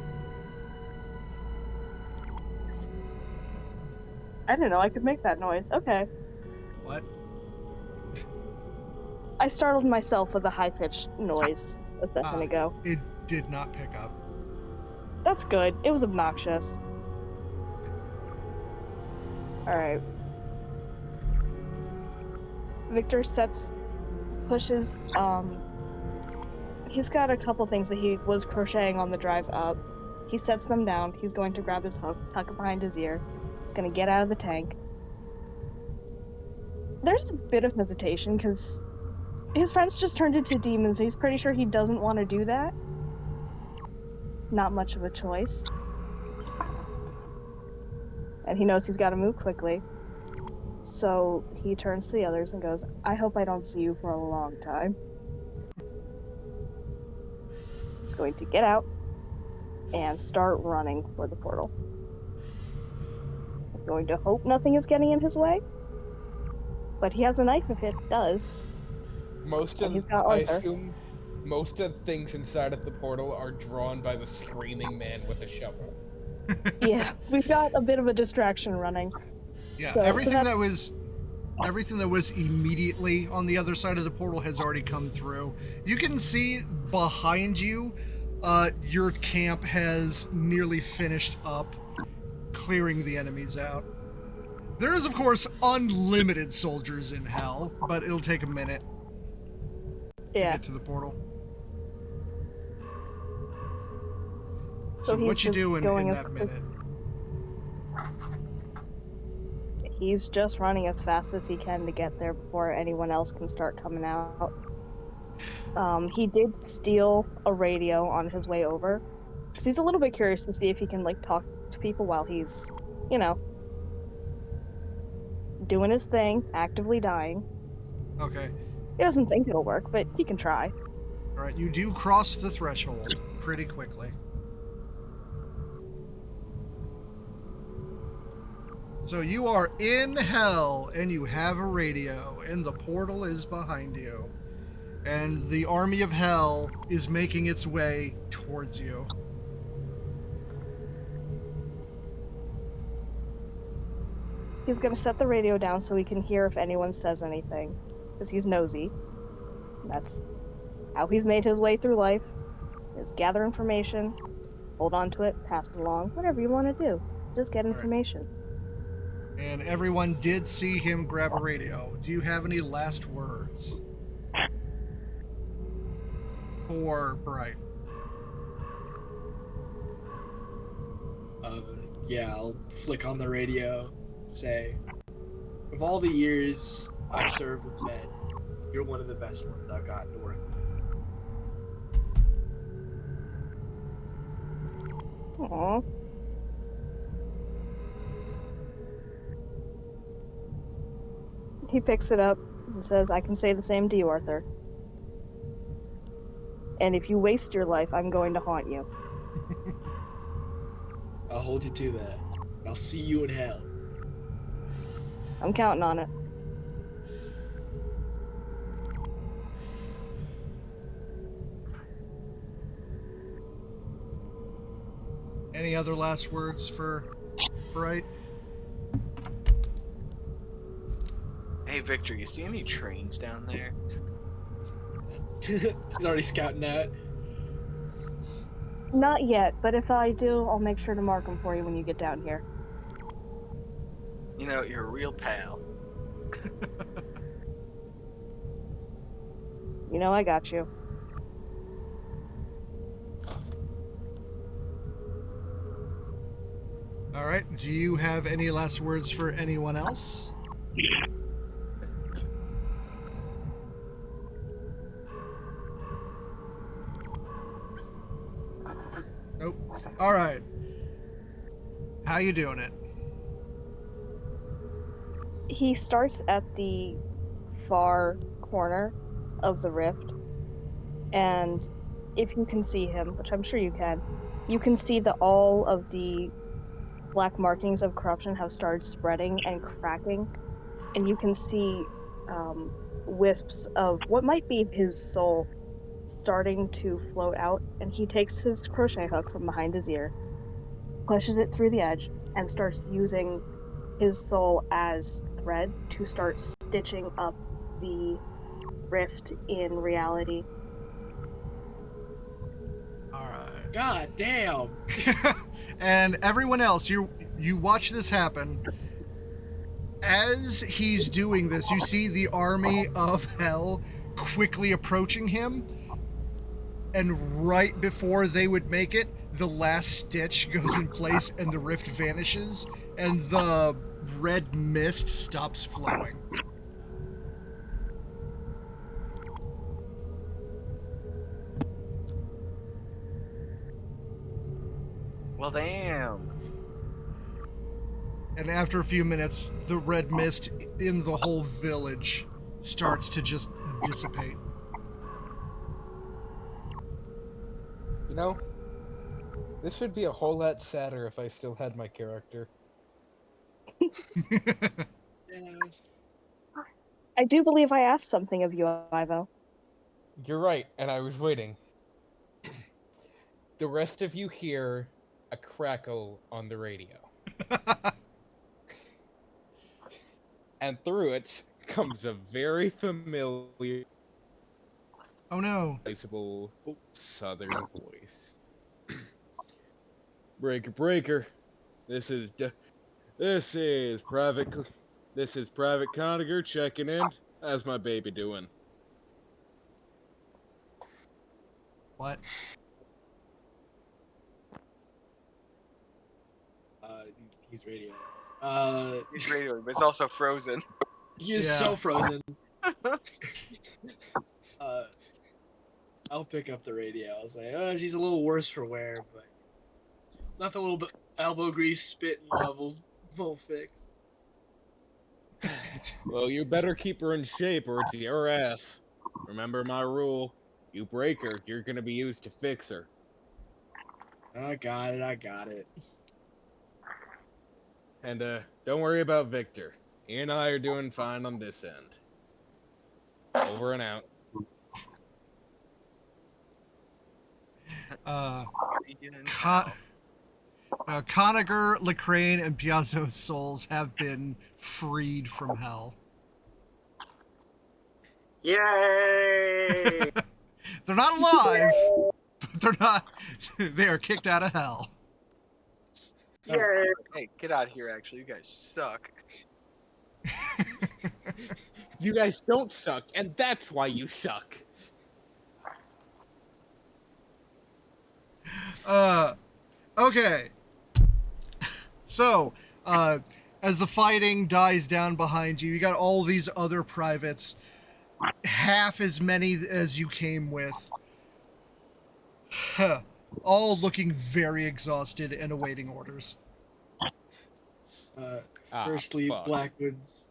I didn't know I could make that noise. Okay. What? I startled myself with a high-pitched noise a second ago. It did not pick up. That's good. It was obnoxious. Alright. Victor pushes, he's got a couple things that he was crocheting on the drive up. He sets them down. He's going to grab his hook, tuck it behind his ear. He's gonna get out of the tank. There's a bit of hesitation, because his friends just turned into demons, and he's pretty sure he doesn't want to do that. Not much of a choice. And he knows he's got to move quickly. So he turns to the others and goes, I hope I don't see you for a long time. He's going to get out and start running for the portal. I'm going to hope nothing is getting in his way. But he has a knife if it does. I assume most of the things inside of the portal are drawn by the screaming man with the shovel. Yeah, we've got a bit of a distraction running. Yeah, So everything that's... that was immediately on the other side of the portal has already come through. You can see behind you, your camp has nearly finished up clearing the enemies out. There is, of course, unlimited soldiers in hell, but it'll take a minute to get to the portal. So what you doing in that minute? He's just running as fast as he can to get there before anyone else can start coming out. He did steal a radio on his way over, because he's a little bit curious to see if he can, like, talk to people while he's, you know, doing his thing, actively dying. Okay. He doesn't think it'll work, but he can try. All right, you do cross the threshold pretty quickly. So you are in hell, and you have a radio, and the portal is behind you. And the army of hell is making its way towards you. He's gonna set the radio down so he can hear if anyone says anything, because he's nosy. That's how he's made his way through life, is gather information, hold on to it, pass it along, whatever you want to do. Just get All right. information. And everyone did see him grab a radio. Do you have any last words for Bright? Yeah, I'll flick on the radio, say, of all the years I've served with men, you're one of the best ones I've gotten to work with. Aww. He picks it up and says, I can say the same to you, Arthur. And if you waste your life, I'm going to haunt you. I'll hold you to that. I'll see you in hell. I'm counting on it. Any other last words for Bright? Hey, Victor, you see any trains down there? He's already scouting out. Not yet, but if I do, I'll make sure to mark them for you when you get down here. You know, you're a real pal. You know I got you. All right. Do you have any last words for anyone else? Nope. All right. How you doing it? He starts at the far corner of the rift, and if you can see him, which I'm sure you can see that all of the black markings of corruption have started spreading and cracking, and you can see wisps of what might be his soul starting to float out, and he takes his crochet hook from behind his ear, pushes it through the edge, and starts using his soul as thread to start stitching up the rift in reality. All right. God damn! And everyone else, you watch this happen. As he's doing this, you see the army of hell quickly approaching him. And right before they would make it, the last stitch goes in place and the rift vanishes and the red mist stops flowing. Well, damn. And after a few minutes, the red mist in the whole village starts to just dissipate. You know, this would be a whole lot sadder if I still had my character. I do believe I asked something of you, Ivo. You're right, and I was waiting. The rest of you hear a crackle on the radio. And through it comes a very familiar, Oh no. recognizable southern voice. Breaker, breaker. This is Private Conager checking in. How's my baby doing? What? He's radio. He's radio, but it's also frozen. He is Yeah. so frozen. I'll pick up the radio. I'll say, she's a little worse for wear, but nothing a little bit elbow grease, spit, and level will fix. Well, you better keep her in shape or it's your ass. Remember my rule. You break her, you're gonna be used to fix her. I got it. And don't worry about Victor. He and I are doing fine on this end. Over and out. Conager, Lacrane, and Piazzo's souls have been freed from hell. Yay! They're not alive, but they're not. They are kicked out of hell. Yay! Hey, get out of here, actually. You guys suck. You guys don't suck, and that's why you suck. Okay. So, as the fighting dies down behind you, you got all these other privates, half as many as you came with, all looking very exhausted and awaiting orders. Firstly, fuck. Blackwood's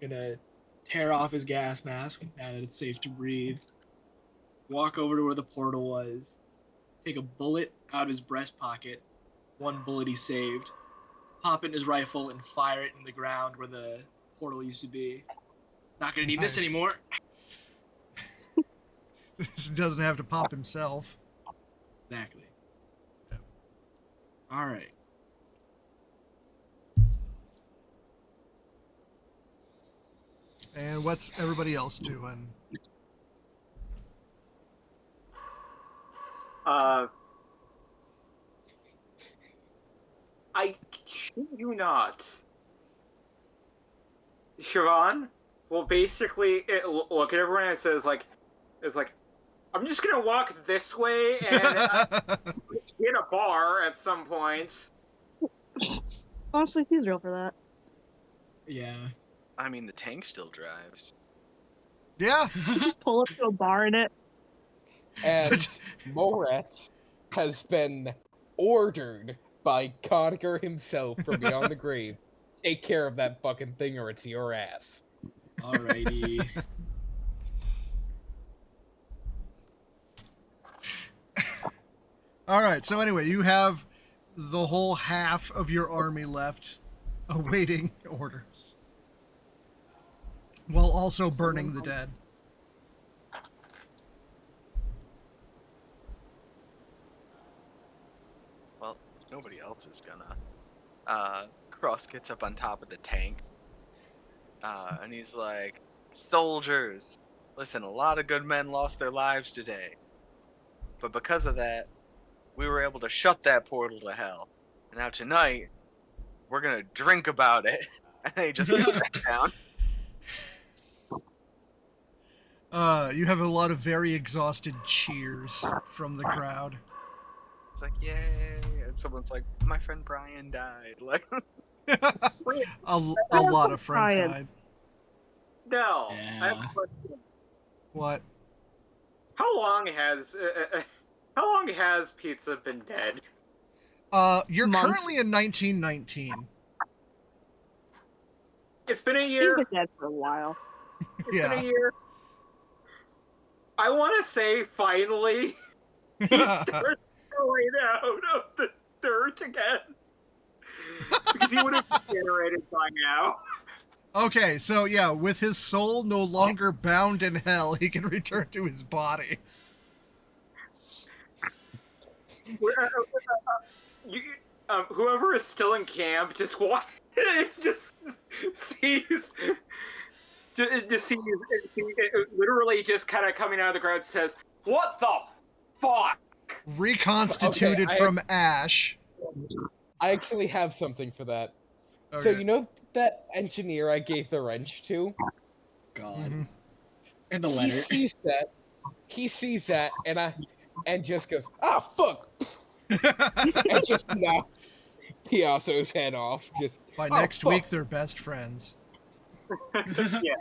gonna tear off his gas mask now that it's safe to breathe. Walk over to where the portal was. Take a bullet out of his breast pocket. One bullet he saved. Pop it in his rifle and fire it in the ground where the portal used to be. Not gonna need this Nice. anymore. He doesn't have to pop himself. Exactly. Alright. And what's everybody else doing? I shit you not. Siobhan will basically look at everyone and says it's like, I'm just gonna walk this way and hit a bar at some point. Honestly, he's real for that. Yeah. I mean, the tank still drives. Yeah. Just pull up to a bar in it. And Moret has been ordered by Conacher himself from beyond the grave. Take care of that fucking thing or it's your ass. Alrighty. All right. So anyway, you have the whole half of your army left, awaiting orders, while also burning the dead. Well, nobody else is gonna. Cross gets up on top of the tank. And he's like, soldiers, listen, a lot of good men lost their lives today. But because of that, we were able to shut that portal to hell. And now tonight, we're gonna drink about it. And then he just put that down. You have a lot of very exhausted cheers from the crowd. It's like, yay. And someone's like, my friend Brian died. Like, a lot of friends Brian. died. No. Yeah. I have a question. What? How long has pizza been dead? You're Months. currently in 1919. It's been a He's year. been dead for a while. It's been Yeah. a year. I want to say finally he starts going out of the dirt again. Because he would have regenerated by now. Okay, so yeah, with his soul no longer bound in hell, he can return to his body. Whoever is still in camp just sees literally just kind of coming out of the ground says, "What the fuck?" Reconstituted Okay, from ash. I actually have something for that. Okay. So you know that engineer I gave the wrench to? God. Mhm. And the He letter. sees that and just goes, ah, fuck! And just knocks Piasso's head off. Just By "Oh, next fuck." week, they're best friends. Yeah.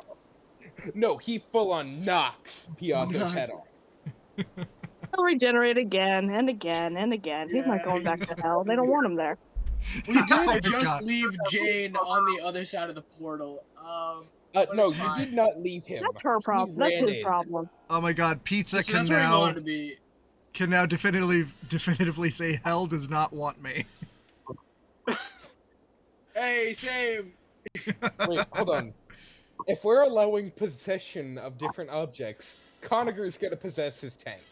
No, he full on knocks Piasso's head off. He'll regenerate again and again and again. He's not going back to hell. They don't want him there. We Oh my did just God. leave Jane on the other side of the portal. No, it's you fine. did not leave him. That's her problem. He That's ran his in. problem. Oh my god, Pizza Listen, can that's where he now wanted to be. definitively say hell does not want me. Hey, same. Wait, hold on. If we're allowing possession of different objects, Conager's gonna possess his tank.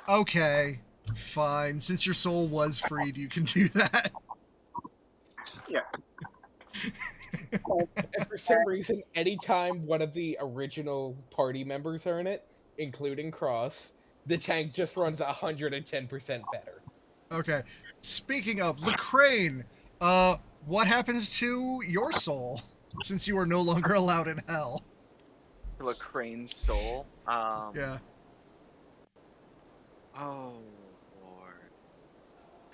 Okay, fine. Since your soul was freed, you can do that. And for some reason, anytime one of the original party members are in it, including Cross, the tank just runs 110% better. Okay. Speaking of Lecraine, what happens to your soul since you are no longer allowed in hell? Lecrane's soul. Yeah. Oh lord.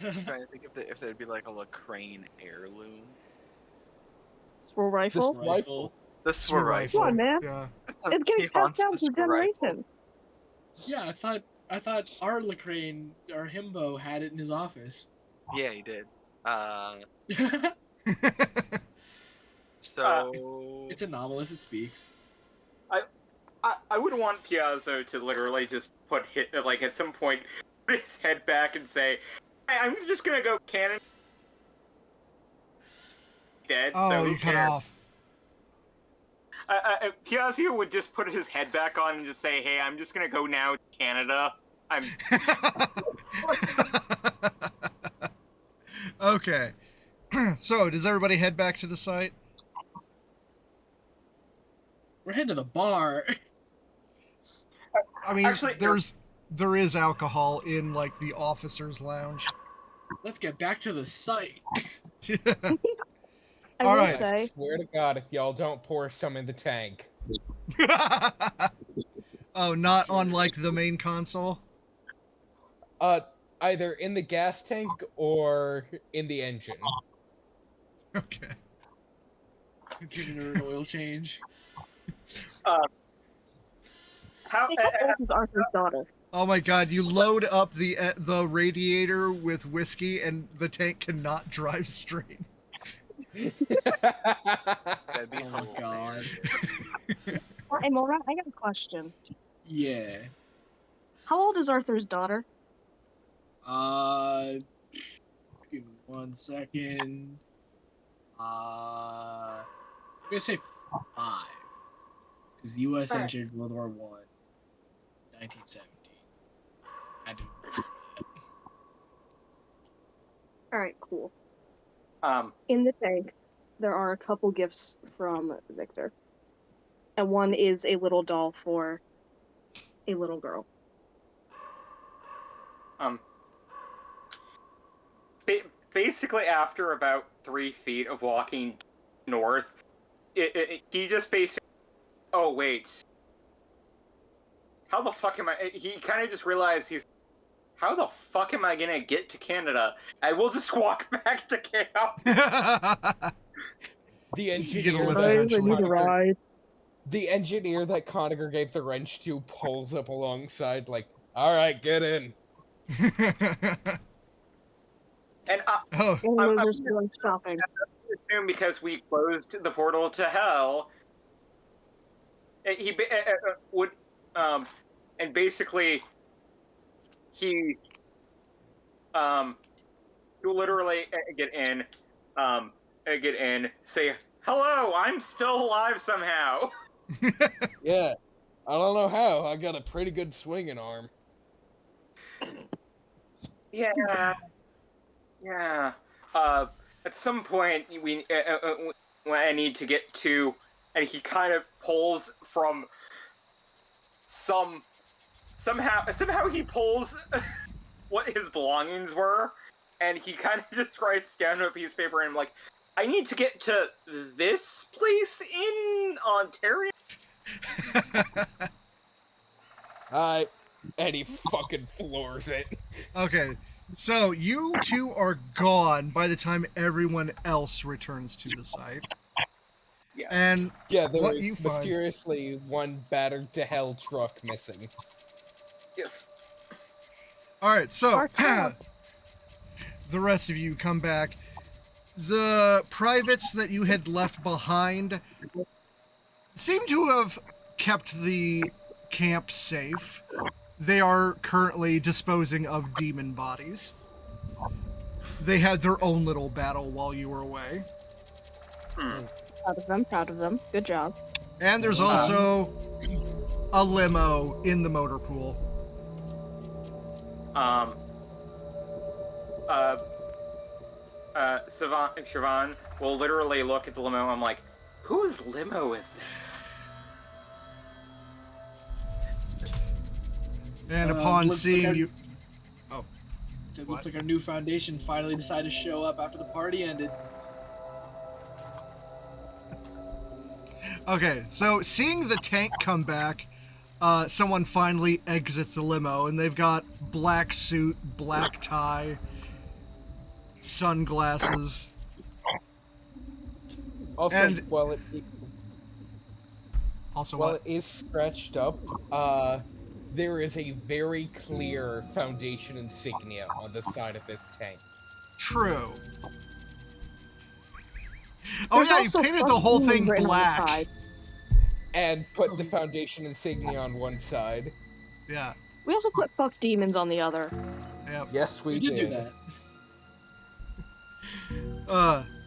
I'm trying to think if there'd be like a Lecraine heirloom. Swirl rifle? This rifle. The Sword swirl rifle. Come on, man. Yeah. It's getting He passed wants down the through swirl rifle. generations. Yeah, I thought our Lecraine, our himbo, had it in his office. Yeah, he did. It's So anomalous. It speaks. I would want Piazzo to literally just put like at some point put his head back and say, I'm just gonna go cannon dead. Oh, so who you cut cares? off. Piazzo would just put his head back on and just say, hey, I'm just gonna go now to Canada. Okay. So, does everybody head back to the site? We're heading to the bar. I mean, Actually, there is alcohol in like the officers' lounge. Let's get back to the site. I All will right. I say, swear to God, if y'all don't pour some in the tank. Oh, not on like the main console? Either in the gas tank or in the engine. Okay. Giving her an oil change. how hey, how old is Arthur's daughter? Oh my god, you load up the radiator with whiskey and the tank cannot drive straight. that'd be Oh my god. Hey, Mora, I got a question. Yeah. How old is Arthur's daughter? Give me 1 second. I'm gonna say 5. Because the U.S. Alright. entered World War I, 1917. I do. Alright, cool. um In the tank, there are a couple gifts from Victor. And one is a little doll for a little girl. basically after about 3 feet of walking north, he just basically, oh wait, how the fuck am I? He kind of just realized how the fuck am I gonna get to Canada? I will just walk back to camp. The You engineer get a lift that eventually. Conacher, the engineer that Conacher gave the wrench to pulls up alongside, like, all right, get in. And Oh, And I'm losers going shopping. assume because we closed the portal to hell, he would and basically he you literally get in, say hello, I'm still alive somehow. Yeah. I don't know how. I got a pretty good swinging arm. Yeah. At some point, when I need to get to, and he kind of pulls from somehow he pulls what his belongings were, and he kind of just writes down a piece of paper, and I'm like, I need to get to this place in Ontario. And he fucking floors it. okay. So you two are gone by the time everyone else returns to the site. Yeah. And Yeah, there what was you find? mysteriously one battered to hell truck missing. Yes. All right, so Our car. the rest of you come back. the privates that you had left behind seem to have kept the camp safe. They are currently disposing of demon bodies. They had their own little battle while you were away. Proud of them. Good job. And there's also a limo in the motor pool. Siobhan will literally look at the limo. I'm like, whose limo is this? And upon looks seeing like you... It What? looks like our new foundation finally decided to show up after the party ended. Okay, so seeing the tank come back, someone finally exits the limo, and they've got black suit, black tie, sunglasses. Also, And- while Also, it what? is stretched up, there is a very clear Foundation insignia on the side of this tank. True. Oh There's yeah, you also painted the fuck whole demons thing written on the black. side. And put the Foundation insignia on one side. Yeah. We also put fuck demons on the other. Yep. Yes, we did do did. that.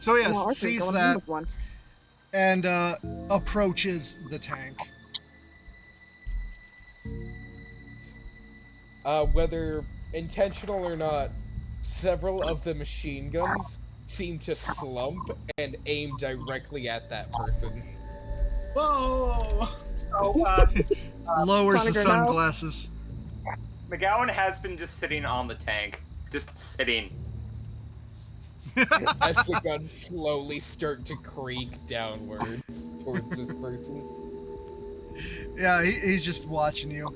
So yeah, Well, Arthur's sees going in that with one. and approaches the tank. Whether intentional or not, several of the machine guns seem to slump and aim directly at that person. Whoa! So, Lowers the Sonic or no? sunglasses. McGowan has been just sitting on the tank. Just sitting. As the guns slowly start to creak downwards towards this person. Yeah, he's just watching you.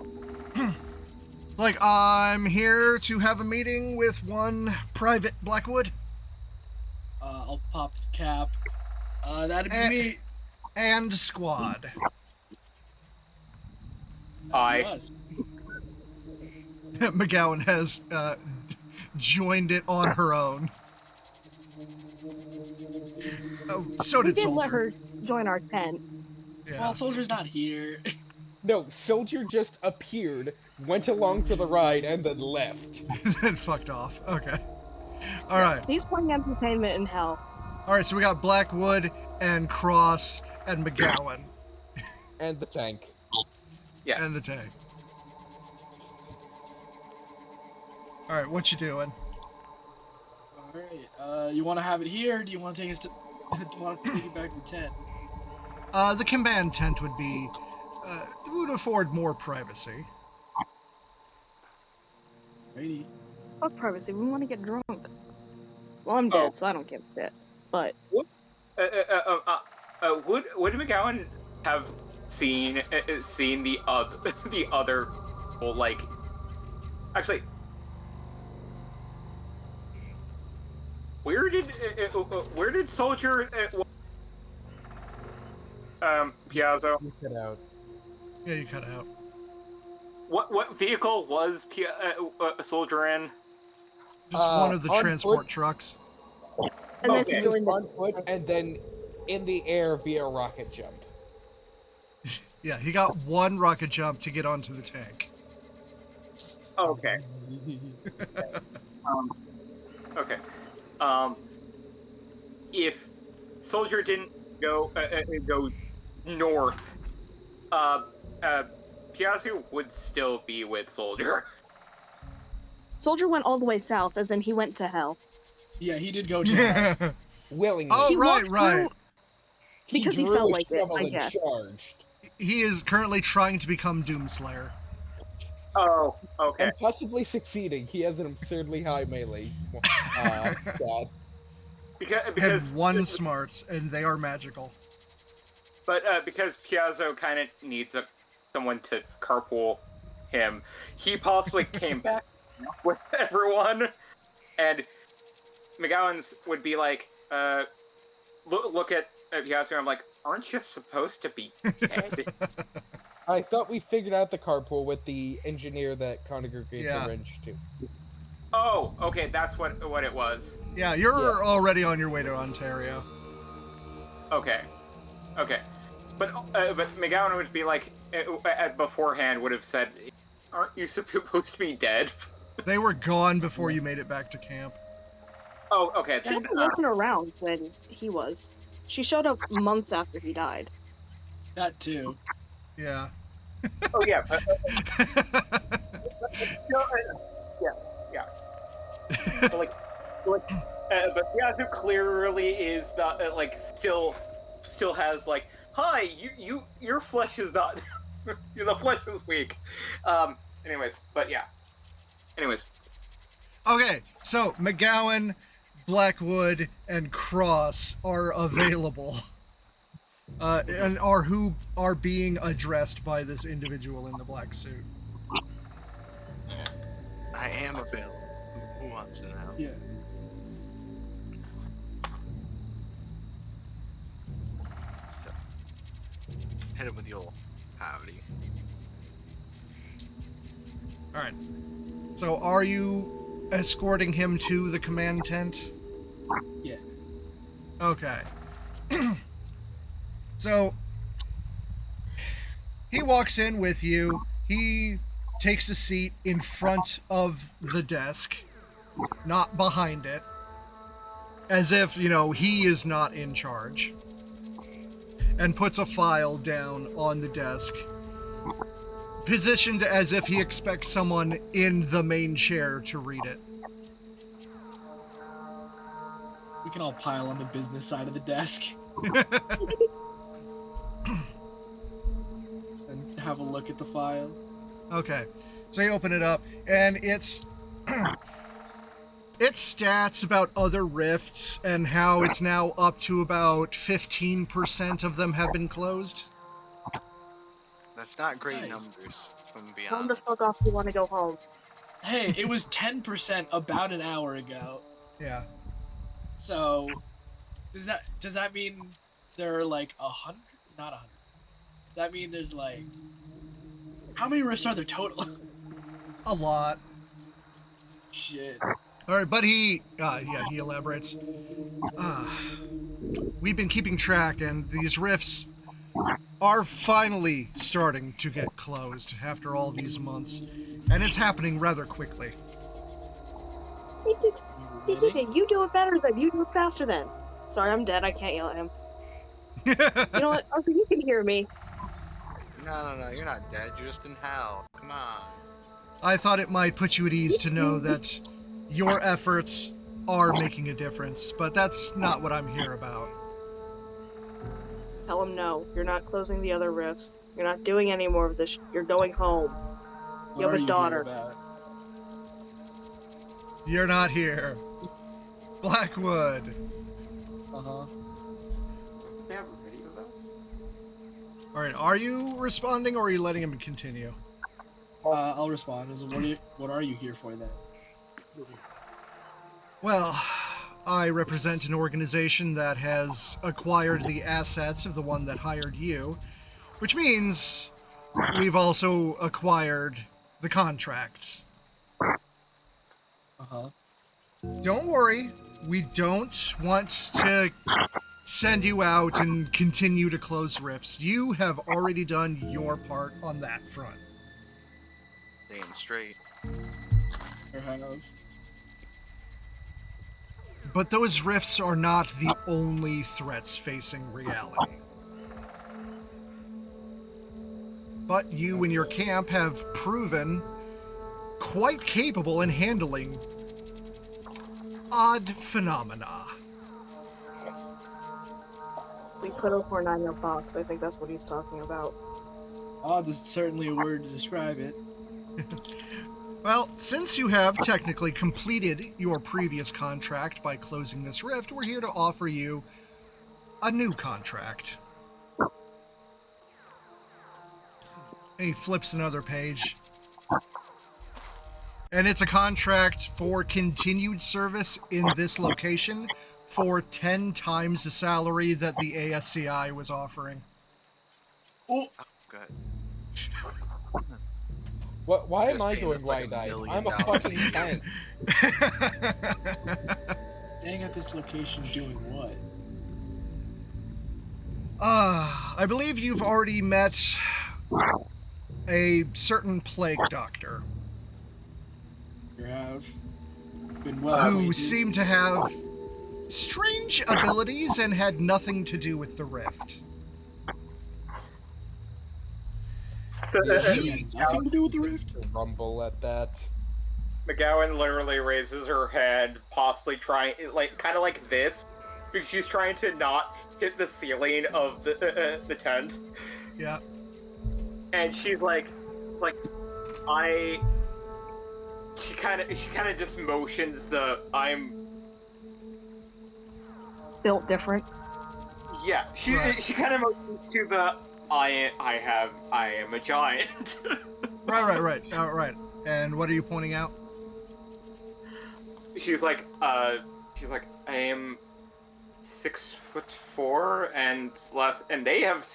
Like, I'm here to have a meeting with one Private Blackwood. I'll pop the cap. That'd be me. And squad. Aye. Us. McGowan has joined it on her own. Oh, so We did did Soldier. let her join our tent. Yeah. Well, Soldier's not here. No, Soldier just appeared, went along for the ride, and then left. Then fucked off. Okay. All right. He's playing entertainment in hell. All right. So we got Blackwood and Cross and McGowan And the tank. Yeah. and the tank. All right. What you doing? Alright, you want to have it here, or do you want to take us to... want us to take it back to the tent? The command tent would be would afford more privacy. Righty. Fuck privacy. We want to get drunk. Well, I'm dead, so I don't give a shit. But Would McGowan have seen the other, well, like, actually, where did Soldier Piazzo? You cut out. Yeah, you cut out. What vehicle was Soldier in? Just one of the on transport foot. trucks. and then Okay. he Just joined on the foot, and then in the air via rocket jump. Yeah, he got one rocket jump to get onto the tank. Okay. Okay. If Soldier didn't go north, Piazzu would still be with Soldier. Soldier went all the way south, as in he went to hell. Yeah, he did go to hell. Yeah. Willingly. Oh, He right, walked right. because he drew felt a like it, shovel I and guess. charged. He is currently trying to become Doomslayer. Oh, okay. And possibly succeeding. He has an absurdly high melee stat. Because Had one smarts, and they are magical. But because Piazzo kind of needs someone to carpool him, he possibly came back with everyone, and McGowan's would be like, look at Piazzo. I'm like, aren't you supposed to be dead? I thought we figured out the carpool with the engineer that Conager gave Yeah. the wrench to. Oh, okay, that's what it was. Yeah, you're Yeah. already on your way to Ontario. Okay, okay, but McGowan would be like beforehand would have said, "Aren't you supposed to be dead?" They were gone before you made it back to camp. Oh, okay, She then. wasn't around when he was. She showed up months after he died. That too. Yeah. Oh yeah, but, no, yeah. But but Yazoo clearly is not still has like, hi, your flesh is not, the flesh is weak. Anyways, but yeah. Anyways, Okay, so McGowan, Blackwood, and Cross are available. And who are being addressed by this individual in the black suit. I am available. Who wants to know? Yeah. So, hit him with the old howdy. All right. So, are you escorting him to the command tent? Yeah. Okay. So, he walks in with you. He takes a seat in front of the desk, not behind it, as if, he is not in charge, and puts a file down on the desk, positioned as if he expects someone in the main chair to read it. We can all pile on the business side of the desk and have a look at the file. Okay, so you open it up, and it's stats about other rifts and how it's now up to about 15% of them have been closed. That's not great Nice. numbers, if I'm gonna be Tell him to honest. fuck off if you want to go home. Hey, it was 10% about an hour ago. Yeah. So does that mean there are like 100? Not 100. Does that mean there's like, how many rifts are there total? A lot. Shit. All right, but he elaborates. We've been keeping track, and these rifts are finally starting to get closed after all these months, and it's happening rather quickly. You do it better then. You do it faster then. Sorry, I'm dead. I can't yell at him. You know what? Arthur, you can hear me. No, you're not dead. You're just in hell. Come on. I thought it might put you at ease to know that your efforts are making a difference, but that's not what I'm here about. Tell him no. You're not closing the other rifts. You're not doing any more of this. You're going home. What You have are a you daughter. here about? You're not here. Blackwood. Uh-huh. They have a video though? All right, are you responding or are you letting him continue? I'll respond. What are you here for then? Well, I represent an organization that has acquired the assets of the one that hired you, which means we've also acquired the contracts. Uh-huh. Don't worry, we don't want to send you out and continue to close rifts. You have already done your part on that front. Damn straight. Or have. But those rifts are not the only threats facing reality. But you and your camp have proven quite capable in handling odd phenomena. We put a 4-9 in a box. I think that's what he's talking about. Odds is certainly a word to describe it. Well, since you have technically completed your previous contract by closing this rift, we're here to offer you a new contract. And he flips another page. And it's a contract for continued service in this location for 10 times the salary that the ASCI was offering. Oh, Good. What? Why She am was I paying going us like wide-eyed? $1 I'm a million fucking a year. tank. Staying at this location doing what? I believe you've already met a certain plague doctor You have been well who acquainted. seemed to have strange abilities and had nothing to do with the rift. He had nothing to do with the rift. Rumble at that. McGowan literally raises her hand, possibly trying, kind of like this, because she's trying to not hit the ceiling of the tent, Yeah. and she's like, she kind of just motions the Built different. yeah. Right. She kind of motions to the I am a giant. Right. And what are you pointing out? she's like I am 6'4" and less, and they have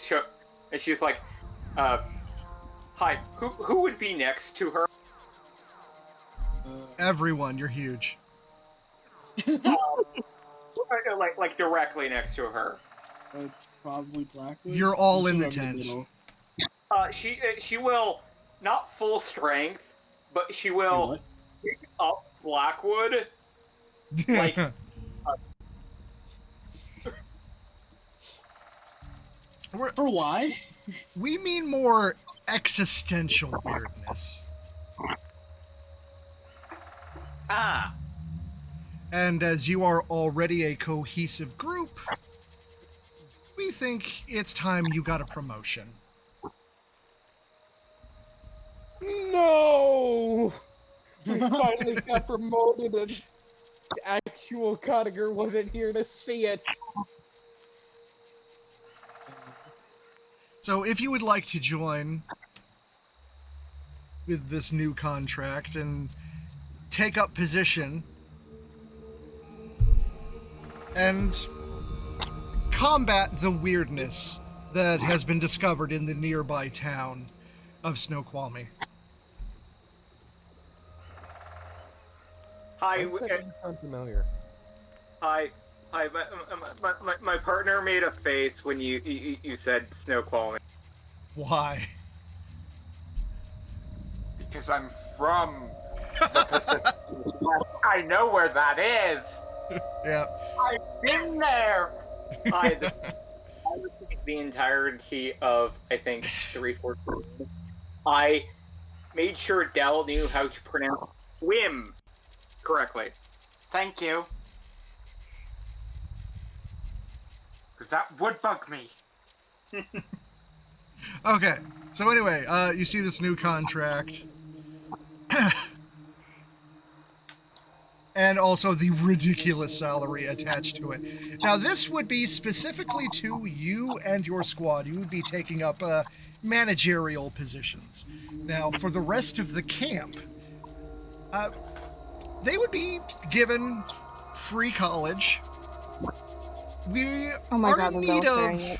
and she's like, hi, who would be next to her? Everyone, you're huge. Like directly next to her. Probably Blackwood. You're all in the Sort of tent. middle. She will not full strength, but she Wait, will what? pick up Blackwood. Like, For why? We mean more existential weirdness. ah, And as you are already a cohesive group, we think it's time you got a promotion. No! We finally got promoted and the actual Cottager wasn't here to see it. So if you would like to join with this new contract and take up position and combat the weirdness that has been discovered in the nearby town of Snoqualmie. hi, Why does that name sound familiar? hi. My partner made a face when you said Snoqualmie. Why? Because I'm from the Pacific Northwest. I know where that is. Yeah. I've been there. I was the entirety of, I think, 314. I made sure Dell knew how to pronounce swim correctly. Thank you. Because that would bug me. Okay. So anyway, you see this new contract. And also the ridiculous salary attached to it. Now, this would be specifically to you and your squad. You would be taking up managerial positions. Now, for the rest of the camp, they would be given free college. We Oh my are God, in the need Zell's of. hearing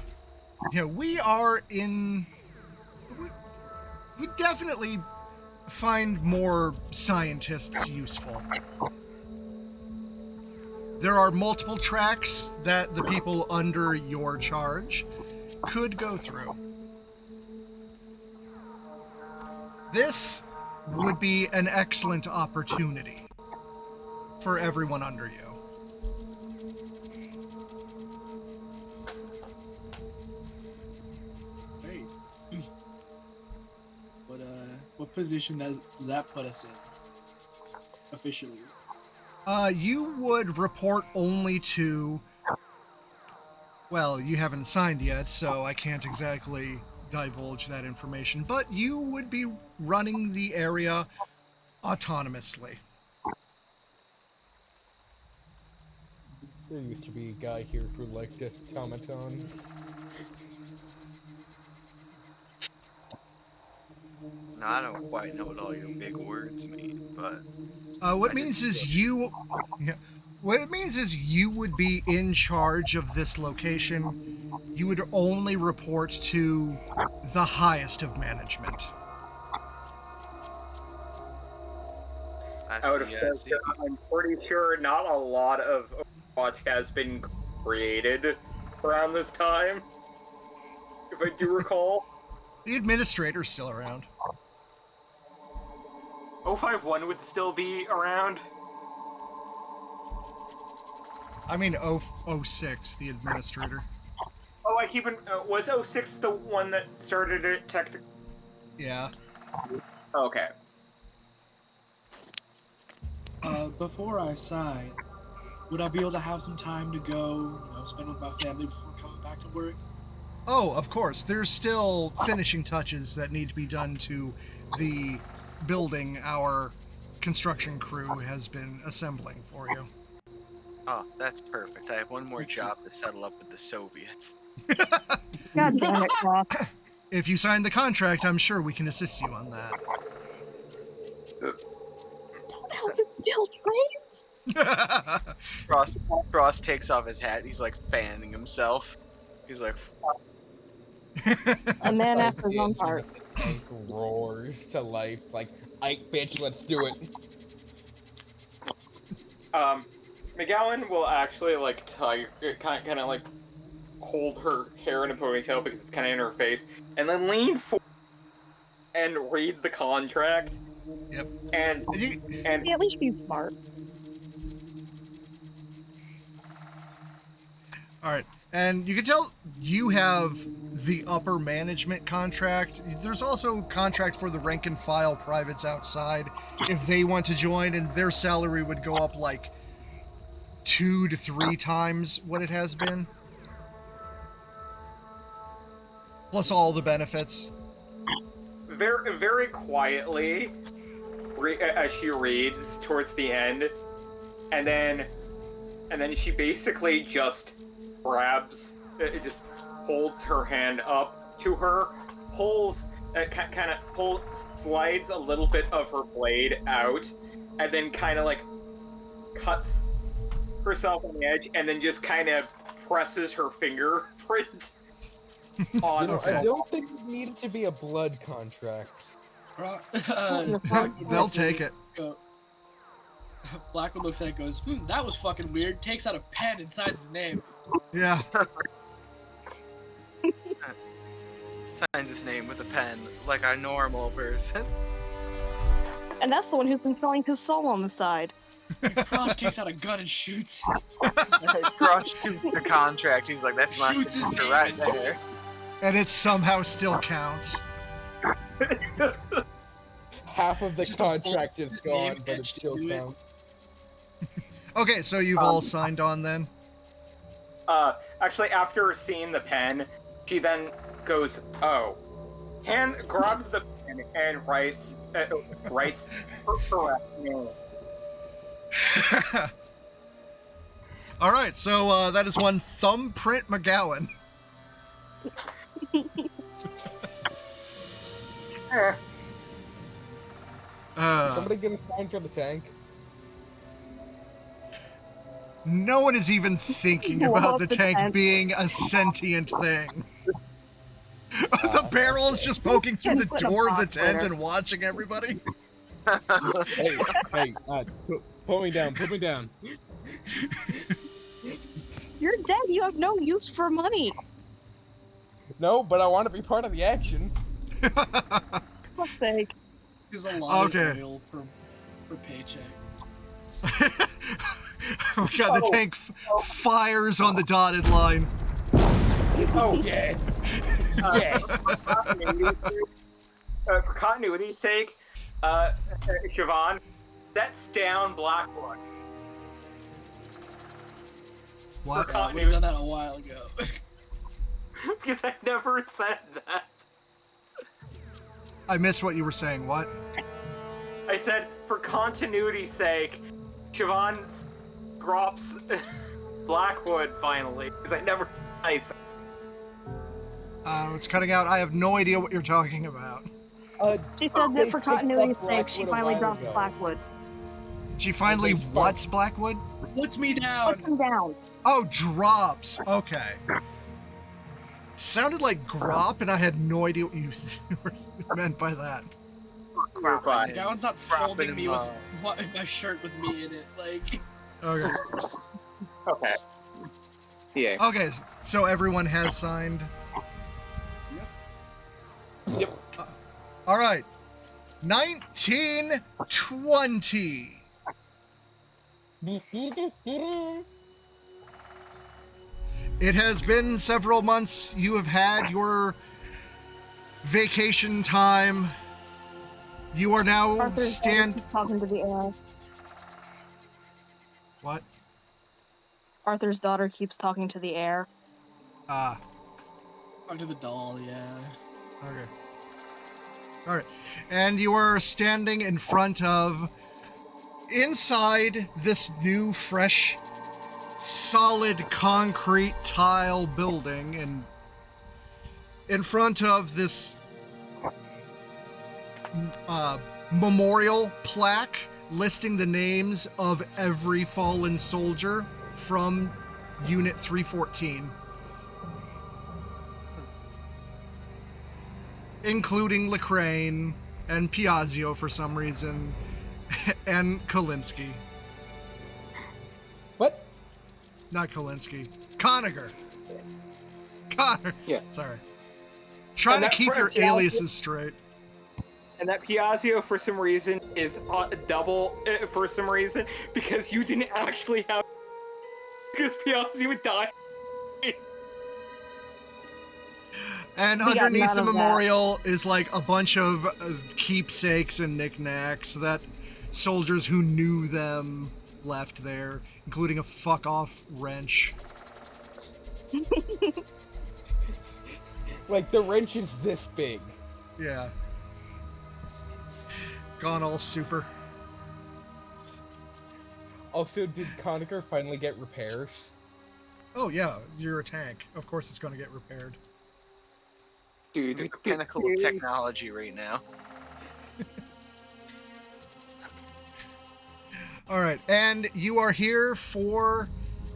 it. We are in. We definitely find more scientists useful. There are multiple tracks that the people under your charge could go through. This would be an excellent opportunity for everyone under you. Hey. What position does that put us in? Officially. You would report only to. Well, you haven't signed yet, so I can't exactly divulge that information, but you would be running the area autonomously. There used to be a guy here who liked automatons. Now, I don't quite know what all your big words mean, but What I means just is you. Yeah, what it means is you would be in charge of this location. You would only report to the highest of management. out of see, I character, see. I'm pretty sure not a lot of Overwatch has been created around this time, if I do recall. The administrator's still around. 051 would still be around. I mean 06, the administrator. Oh, I keep in. Was 06 the one that started it technically? Yeah. Okay. Before I sign, would I be able to have some time to go, spend with my family before coming back to work? Oh, of course. There's still finishing touches that need to be done to the building our construction crew has been assembling for you. Oh, that's perfect. I have one more job to settle up with the Soviets. God damn it, Cross. If you sign the contract, I'm sure we can assist you on that. Don't help him steal trains. Frost takes off his hat. He's like fanning himself. He's like, A man Like, after his the own engine heart. of the tank roars to life. Like, Ike, bitch, let's do it. McGowan will actually like kind of like hold her hair in a ponytail because it's kind of in her face, and then lean forward and read the contract. Yep. And See, at least he's smart. All right. And you can tell you have the upper management contract. There's also contract for the rank and file privates outside if they want to join, and their salary would go up like 2 to 3 times what it has been. Plus all the benefits. very, very quietly, as she reads towards the end, and then she basically just grabs, it just holds her hand up to her, slides a little bit of her blade out, and then kind of like cuts herself on the edge, and then just kind of presses her fingerprint on. Okay. I don't think it needed to be a blood contract. They'll take it. Blackwood looks at it and goes, that was fucking weird. Takes out a pen and signs his name. Yeah. signs his name with a pen like a normal person. And that's the one who's been selling his soul on the side. Frost takes out a gun and shoots. Frost shoots the contract. He's like, that's my Shoots his signature name right into there. And it somehow still counts. Half of the Just contract is his name gone, but it etched still into it. counts. Okay, so you've all signed on then? Actually, after seeing the pen, she then goes, "Oh," and grabs the pen and writes her correct name. All right, so that is one Thumbprint McGowan. Is somebody gonna sign for the tank? No one is even thinking about the tank being a sentient thing. The barrel is just poking through the door of the tent and watching everybody. Hey, put me down, put me down. You're dead. You have no use for money. No, but I want to be part of the action. For fuck's sake. There's a lot Okay. of oil per paycheck. Oh my god, the tank fires on the dotted line. Oh yes, yes. For continuity's sake, Siobhan, sets down Blackwood. What? For I would have continuity, done that a while ago. because I never said that. I missed what you were saying. What? I said, for continuity's sake, Siobhan drops Blackwood finally, because I never said It's cutting out. I have no idea what you're talking about. She said They that for picked up continuity's sake, she Blackwood a finally while drops ago. Blackwood. She finally Okay, what's Blackwood? Puts me down. Puts him down. Oh, drops. Okay. Sounded like grop, and I had no idea what you meant by that. You're fine. That one's not Dropping folding me him, with my shirt with me in it. Like, Okay. Okay. Yeah. Okay, so everyone has signed. Yep. All right. 1920. It has been several months. You have had your vacation time. You are now Arthur's daughter keeps talking to the air. What? Arthur's daughter keeps talking to the air. under the doll, yeah. Okay. All right. And you are standing in front of, inside this new, fresh, solid concrete tile building, and in front of this memorial plaque listing the names of every fallen soldier from Unit-314. Including Lecraine and Piaggio for some reason, and Kolinsky. What? Not Kolinsky. Conager. Connor. Yeah. Sorry. Try And to that keep your Piaggio- aliases straight. And that Piaggio, for some reason, is double for some reason, because you didn't actually have... Because Piaggio would die. And We got underneath none the of that. memorial is like a bunch of keepsakes and knickknacks that soldiers who knew them left there, including a fuck-off wrench. Like, the wrench is this big. Yeah. Gone all super. Also, did Conacher finally get repairs? Oh yeah, you're a tank. Of course it's gonna get repaired. Dude, the pinnacle of technology right now. Alright, and you are here for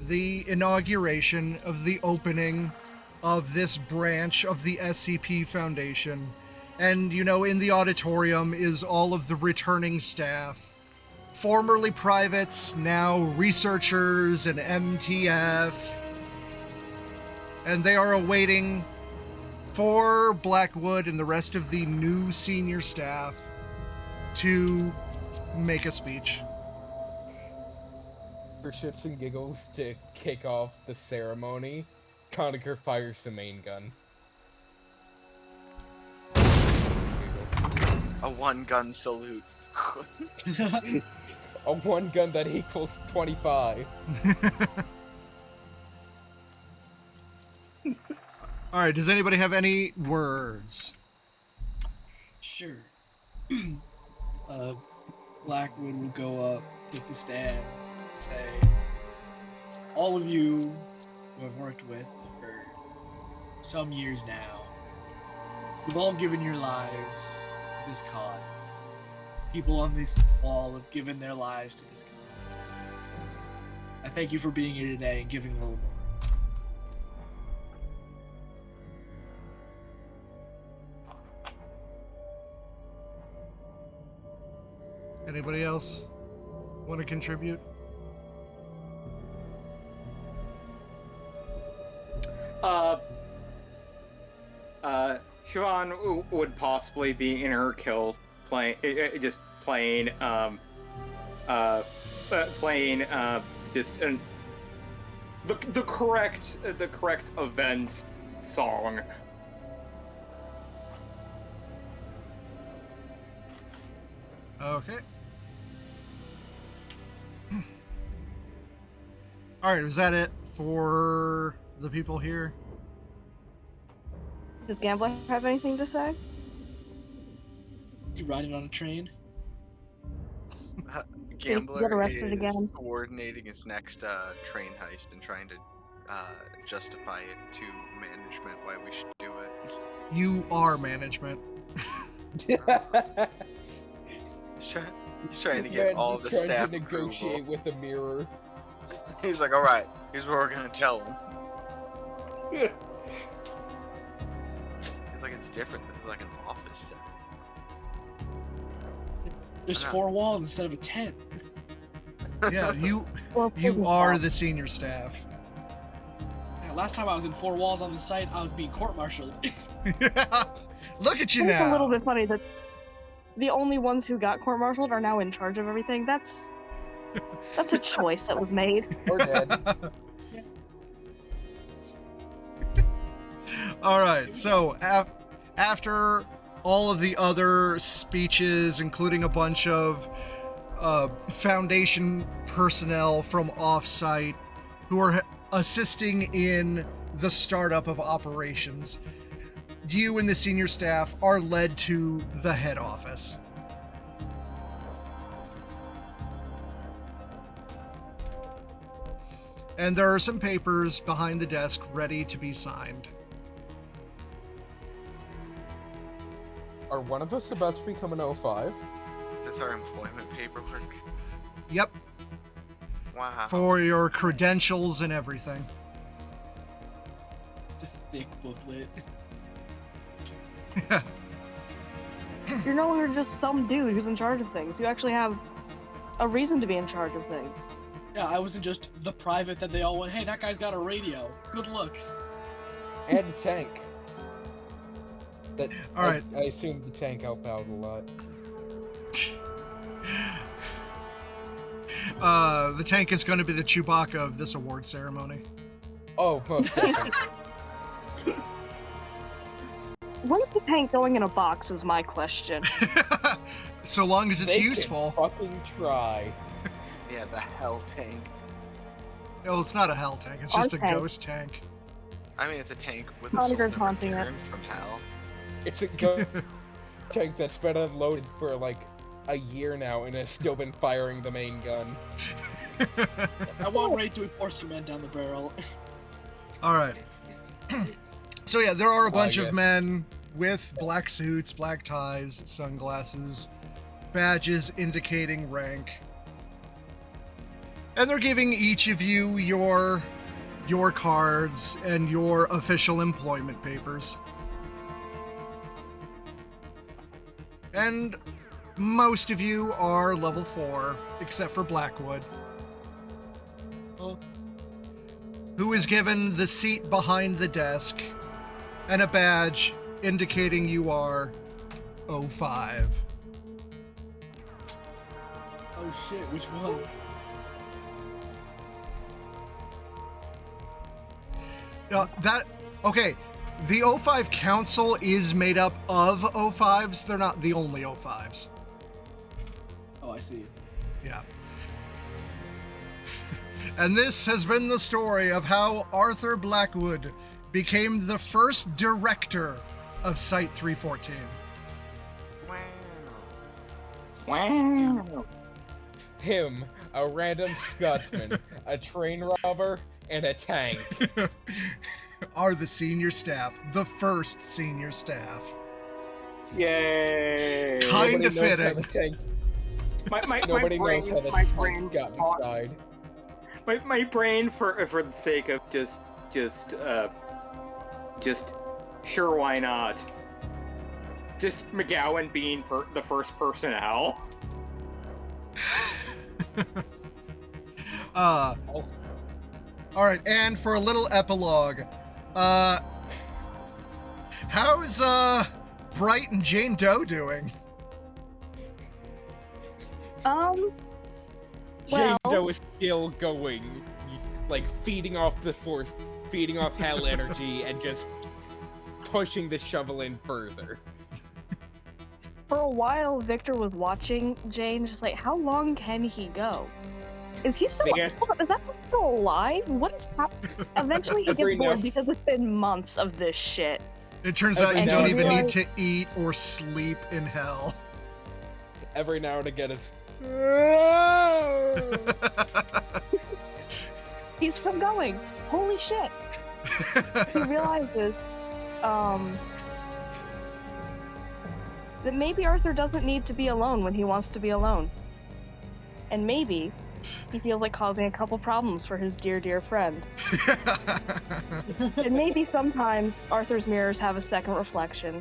the inauguration of the opening of this branch of the SCP Foundation. And, you know, in the auditorium is all of the returning staff. Formerly privates, now researchers and MTF. And they are awaiting for Blackwood and the rest of the new senior staff to make a speech. For shits and giggles, to kick off the ceremony, Conacher fires the main gun. A one-gun salute. A one gun that equals 25. Alright, does anybody have any words? Sure. Blackwood will go up, take a stand, say, all of you who I've worked with for some years now, you've all given your lives to this cause. People on this wall have given their lives to this cause. I thank you for being here today and giving a little more. Anybody else want to contribute? Siobhan would possibly be in her kill playing, just playing, the correct event song. Okay. Alright, was that it for the people here? Does Gambler have anything to say? You riding on a train? Gambler get arrested is again? coordinating his next train heist and trying to justify it to management why we should do it. You are management. He's trying to get Man's all just the trying staff to negotiate approval. with a mirror. He's like, all right, here's what we're gonna tell him. He's like, it's different. This is like an office set. There's I know. 4 walls instead of a tent. Yeah, you Well, are the senior staff. Yeah, last time I was in 4 walls on the site, I was being court-martialed. Look at you It's now. a little bit funny that the only ones who got court-martialed are now in charge of everything. That's a choice that was made. Or dead. All right, so after all of the other speeches, including a bunch of Foundation personnel from off-site who are assisting in the startup of operations, you and the senior staff are led to the head office. And there are some papers behind the desk ready to be signed. Are one of us about to become an 05? Is this our employment paperwork? Yep, Wow. for your credentials and everything. It's a thick booklet. You're no longer just some dude who's in charge of things. You actually have a reason to be in charge of things. Yeah, I wasn't just the private that they all went, hey, that guy's got a radio. Good looks. And a tank. That All right. I assume the tank helped out a lot. The tank is going to be the Chewbacca of this award ceremony. Oh, most definitely. What is the tank going in a box is my question. So long as it's They can useful. fucking try. Yeah, the hell tank. Well, it's not a hell tank. It's Our just a tank. ghost tank. I mean, it's a tank with a Connor's soul never haunting it. returned from hell. It's a ghost tank that's been unloaded for like a year now and has still been firing the main gun. I want Ray to pour cement down the barrel. All right. So yeah, there are a bunch yeah. of men with black suits, black ties, sunglasses, badges indicating rank. And they're giving each of you your cards and your official employment papers. And most of you are level 4, except for Blackwood, Oh, who is given the seat behind the desk and a badge indicating you are 05. oh shit, which one? Okay, the 05 Council is made up of 05s. They're not the only 05s. Oh, I see. Yeah. And this has been the story of how Arthur Blackwood became the first director of Site 314. Wow. Him, a random Scotsman, a train robber, and a tank. Are the senior staff, the first senior staff. Yay. Kind Nobody of knows how fitting. the tank's- My Nobody brain, knows how the my tank's brain got thought- inside. My brain, for the sake of just sure, why not? Just McGowan being the first personnel. All right, and for a little epilogue, how's Bright and Jane Doe doing? Jane Well, Doe is still going, like feeding off the force, feeding off hell energy, and just pushing the shovel in further. for a while, Victor was watching Jane, just like, how long can he go? Is he still? They get- Is that still alive? What is happening? Eventually, he gets Every bored now- because it's been months of this shit. It turns out Every you now don't and even then- need to eat or sleep in hell. Every now and again is. He's still going. Holy shit! He realizes, that maybe Arthur doesn't need to be alone when he wants to be alone. And maybe he feels like causing a couple problems for his dear, dear friend. And maybe sometimes Arthur's mirrors have a second reflection.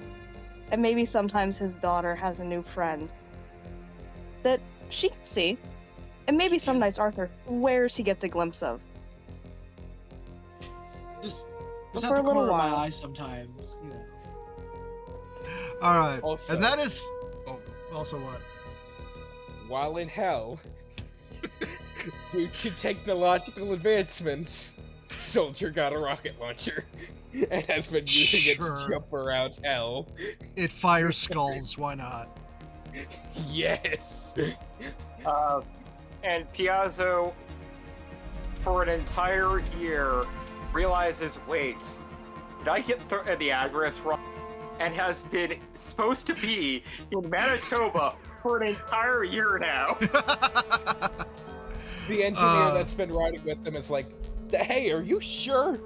And maybe sometimes his daughter has a new friend. that she can see, and maybe some nights Arthur swears he gets a glimpse of. Just For at a the little corner of my while. eye sometimes, you know. All right. Also- And that is. Oh, also what? While in hell, due to technological advancements, Soldier got a rocket launcher and has been using it Sure. to jump around hell. It fires skulls. Why not? Yes. And Piazzo, for an entire year, realizes, wait, did I get the address wrong? And has been supposed to be in Manitoba for an entire year now. The engineer that's been riding with them is like, hey, are you sure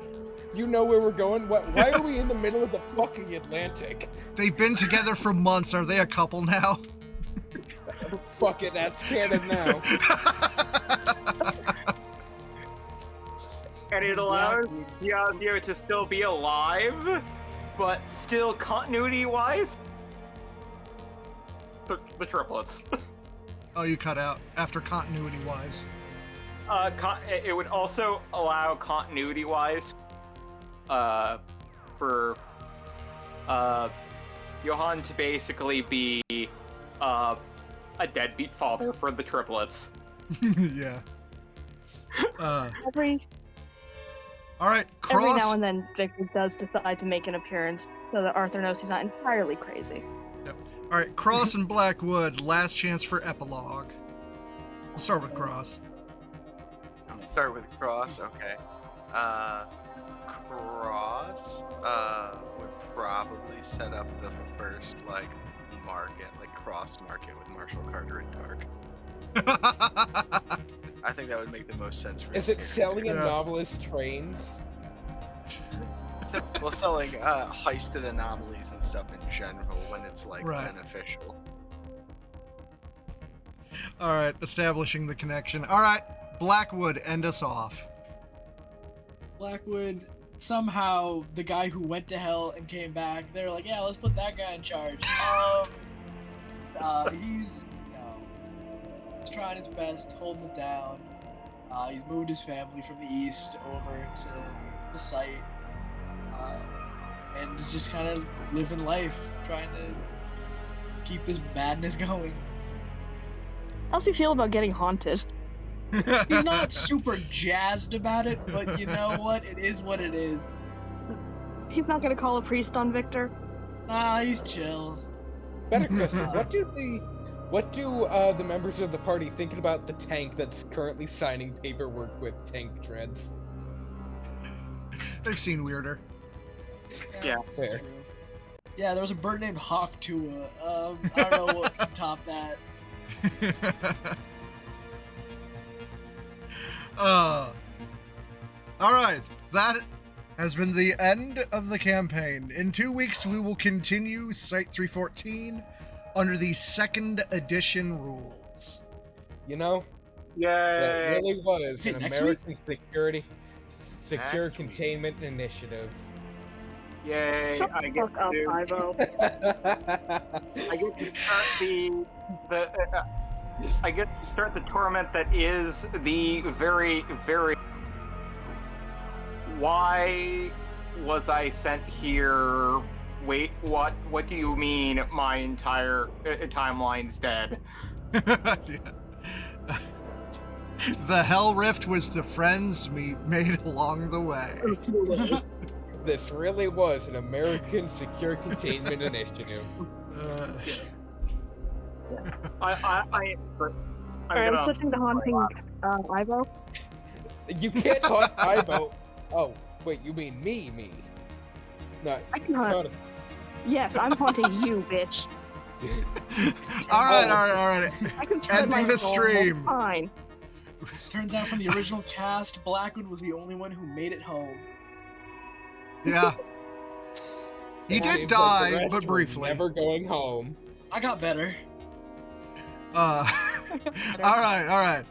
you know where we're going? Why are we in the middle of the fucking Atlantic? They've been together for months. Are they a couple now? Fuck it, that's canon now. And it allows Piazzo to still be alive, but still continuity-wise, the triplets. Oh, you cut out after continuity-wise. It would also allow continuity-wise, for Johann to basically be a deadbeat father for the triplets. Yeah. Every All right, now Cross. and then, Victor does decide to make an appearance so that Arthur knows he's not entirely crazy. All right, Cross and Blackwood. Last chance for epilogue. We'll start with Cross. I'm start with Cross. Okay. Cross would probably set up the first market, cross market with Marshall Carter and Clark. I think that would make the most sense for Is his it selling character. anomalous trains? Well, selling heisted anomalies and stuff in general when it's Right. beneficial. All right, establishing the connection. All right, Blackwood, end us off. Blackwood, somehow the guy who went to hell and came back, they're like, yeah, let's put that guy in charge. He's, he's trying his best, holding it down. He's moved his family from the east over to the site, and is just kind of living life, trying to keep this madness going. How's he feel about getting haunted? He's not super jazzed about it, but you know what? It is what it is. He's not gonna call a priest on Victor. Nah, he's chill. Better question, what do the members of the party think about the tank that's currently signing paperwork with tank treads? They've seen weirder. Yeah. Fair. Yeah, there was a bird named Hawk Tua. I don't know what can top that. All right, that has been the end of the campaign. In 2 weeks, we will continue Site 314 under the 2nd edition rules. You know, Yay! that really was an Next American secure Next week. containment initiative. Yay! Shut I the get fuck up, to Ivo. I get to start I get to start the tournament that is the very, very. Why was I sent here? Wait, what? What do you mean? My entire timeline's dead. Yeah. The Hell Rift was the friends we made along the way. This really was an American secure containment initiative. I'm Alright, I'm switching to haunting Ivo. You can't haunt Ivo. Oh, wait, you mean me? Not. I can haunt. Yes, I'm haunting you, bitch. All right. I can turn Ending my the soul, stream. Fine. Turns out from the original cast, Blackwood was the only one who made it home. Yeah. He It did seems die, like the rest but were briefly. Never going home. I got better. All right.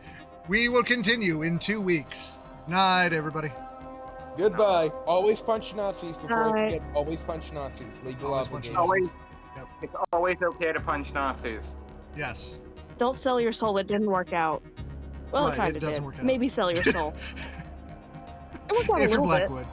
We will continue in 2 weeks. Night, everybody. Goodbye. Always punch Nazis before I Bye. forget. Always punch Nazis. Legal Always punch obligation. Nazis. Always. Yep. It's always okay to punch Nazis. Yes. Don't sell your soul. It didn't work out. Well, Right, it kind it of doesn't did. work out. Maybe sell your soul. It worked out a If you're little bit. Blackwood.